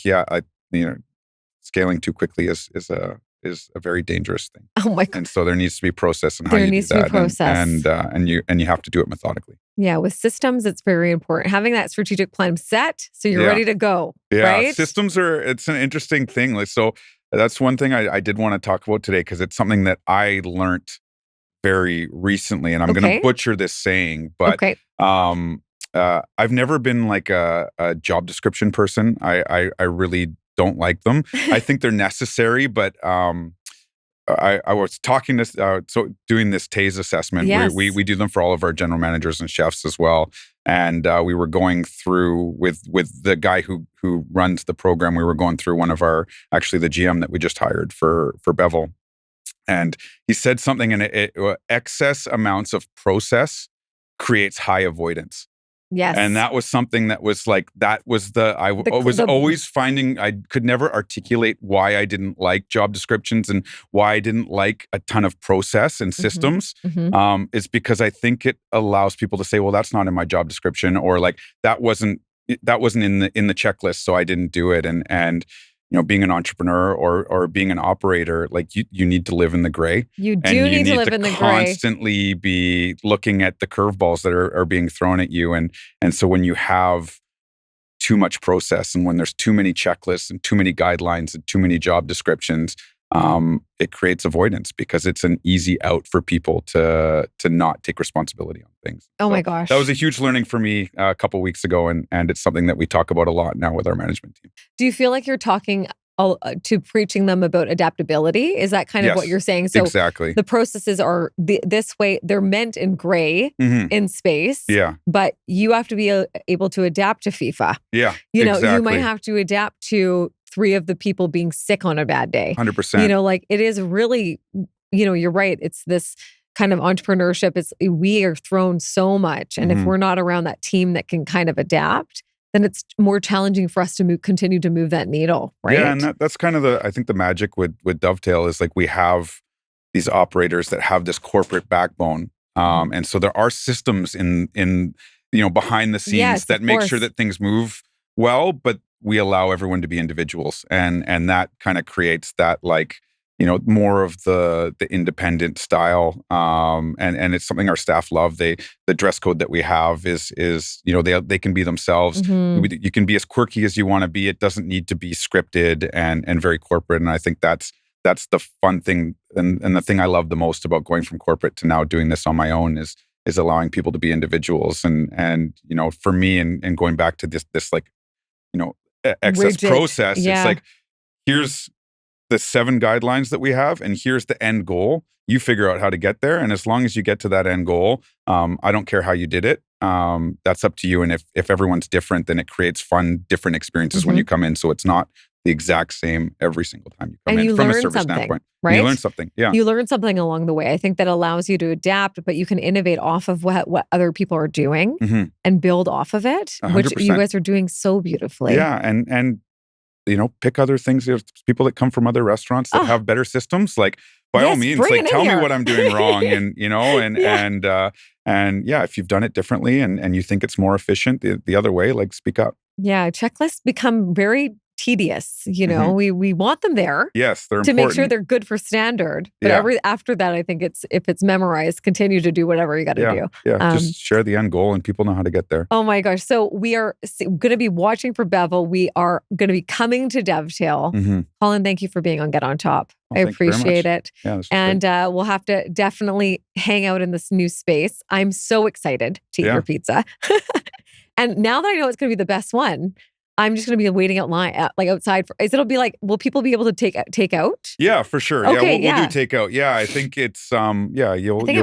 scaling too quickly is a very dangerous thing. Oh my God. And so there needs to be process in how There you do needs to be that, process. and you have to do it methodically. Yeah, with systems, it's very important. Having that strategic plan set so you're Yeah. ready to go, Yeah, right? systems it's an interesting thing. Like, so that's one thing I did want to talk about today because it's something that I learned very recently, and I'm going Okay. to butcher this saying, but Okay. I've never been like a job description person. I really don't like them. I think they're necessary, but I was talking this, so doing this TASE assessment. Yes. We do them for all of our general managers and chefs as well. And we were going through with the guy who runs the program. We were going through actually the GM that we just hired for Bevel, and he said something, and excess amounts of process creates high avoidance. Yes. And that was something that was like, I was always finding, I could never articulate why I didn't like job descriptions and why I didn't like a ton of process and systems. Is because I think it allows people to say, well, that's not in my job description, or like that wasn't in the checklist, so I didn't do it. And being an entrepreneur or being an operator, like you need to live in the gray. You do And you need to live in the gray. constantly be looking at the curveballs that are being thrown at you. And so when you have too much process, and when there's too many checklists and too many guidelines and too many job descriptions, it creates avoidance because it's an easy out for people to not take responsibility on things. Oh my gosh. That was a huge learning for me a couple of weeks ago, and it's something that we talk about a lot now with our management team. Do you feel like you're talking to preaching them about adaptability? Is that kind of what Yes, you're saying? So exactly. the processes are this way, they're meant in gray in space. Yeah. But you have to be able to adapt to FIFA. Yeah. You exactly. might have to adapt to 3 of the people being sick on a bad day. 100%. Like it is really, you're right. It's this kind of entrepreneurship. We are thrown so much. And if we're not around that team that can kind of adapt, then it's more challenging for us to continue to move that needle, right? Yeah, and that's kind of I think the magic with Dovetail is like we have these operators that have this corporate backbone, and so there are systems in behind the scenes that make sure that things move well, but we allow everyone to be individuals, and that kind of creates that like more of the independent style, and it's something our staff love. The dress code that we have is they can be themselves. You can be as quirky as you want to be. It doesn't need to be scripted and very corporate. And I think that's the fun thing, and the thing I love the most about going from corporate to now doing this on my own is allowing people to be individuals. And for me, and going back to this like excess Rigid. process, Yeah. it's like, here's the 7 guidelines that we have, and here's the end goal. You figure out how to get there, and as long as you get to that end goal, I don't care how you did it. That's up to you. And if everyone's different, then it creates fun, different experiences when you come in. So it's not the exact same every single time you come in from a service standpoint. Right? And you learn something. Yeah. You learn something along the way. I think that allows you to adapt, but you can innovate off of what other people are doing and build off of it, 100%. which you guys are doing so beautifully. Yeah. And pick other things. There's people that come from other restaurants that have better systems. Like, by all means, like, tell me what I'm doing wrong. And, and yeah, if you've done it differently and you think it's more efficient the other way, like, speak up. Yeah, checklists become very tedious. We want them there Yes, they're to important. make sure they're good for standard. But Yeah. after that, I think if it's memorized, continue to do whatever you got to do. Yeah, just share the end goal and people know how to get there. Oh my gosh. So we are going to be watching for Bevel. We are going to be coming to Dovetail. Colin, thank you for being on Get On Top. I appreciate it. Yeah, and we'll have to definitely hang out in this new space. I'm so excited to eat your pizza. And now that I know it's going to be the best one, I'm just going to be waiting outside. It'll be like, will people be able to take out? Yeah, for sure. Okay, we'll do take out. Yeah, I think it's you'll be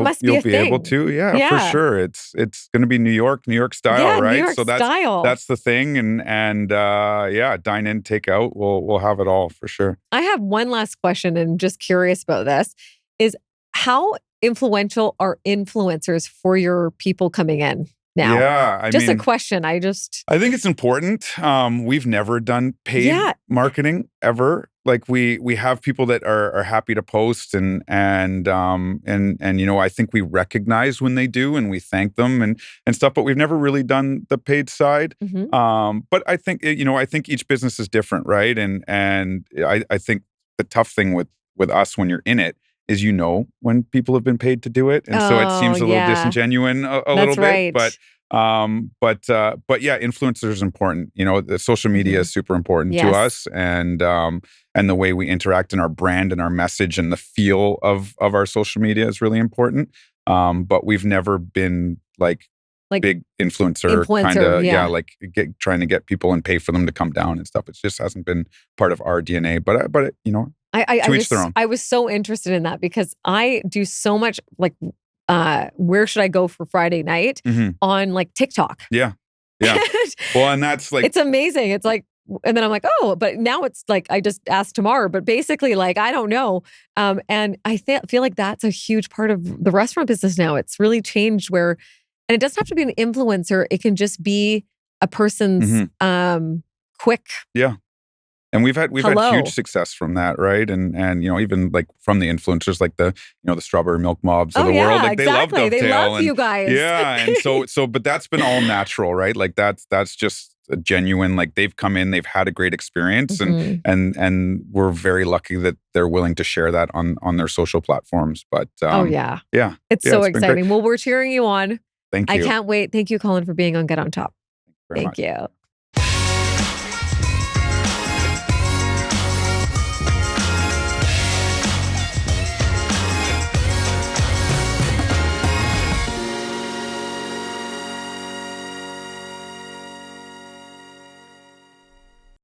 able to. Yeah, for sure. It's going to be New York style, right? New York style. That's the thing. And dine in, take out. We'll have it all for sure. I have one last question, and just curious about this is how influential are influencers for your people coming in now? Yeah, I mean, a question. I think it's important. We've never done paid marketing ever. Like we have people that are happy to post and I think we recognize when they do and we thank them and stuff, but we've never really done the paid side. But I think I think each business is different, right? And I think the tough thing with us when you're in it is when people have been paid to do it, and so it seems a little disingenuous a little bit. But influencers is important. The social media is super important to us, and the way we interact in our brand and our message and the feel of our social media is really important. But we've never been like big influencer kind of trying to get people and pay for them to come down and stuff. It just hasn't been part of our DNA. But I was so interested in that because I do so much where should I go for Friday night on TikTok. Yeah. Well, and that's it's amazing. It's and then I'm like, oh, but now it's I just asked Tamar, but basically I don't know. And I feel like that's a huge part of the restaurant business now. It's really changed and it doesn't have to be an influencer. It can just be a person's quick. Yeah. And we've had huge success from that, right? And even from the influencers the the strawberry milk mobs of the world, they love Dovetail. They love you guys. Yeah, and so but that's been all natural, right? That's just a genuine they've come in, they've had a great experience, and we're very lucky that they're willing to share that on their social platforms. But it's so exciting. Well, we're cheering you on. Thank you. I can't wait. Thank you, Colin, for being on Get On Top. Thank you.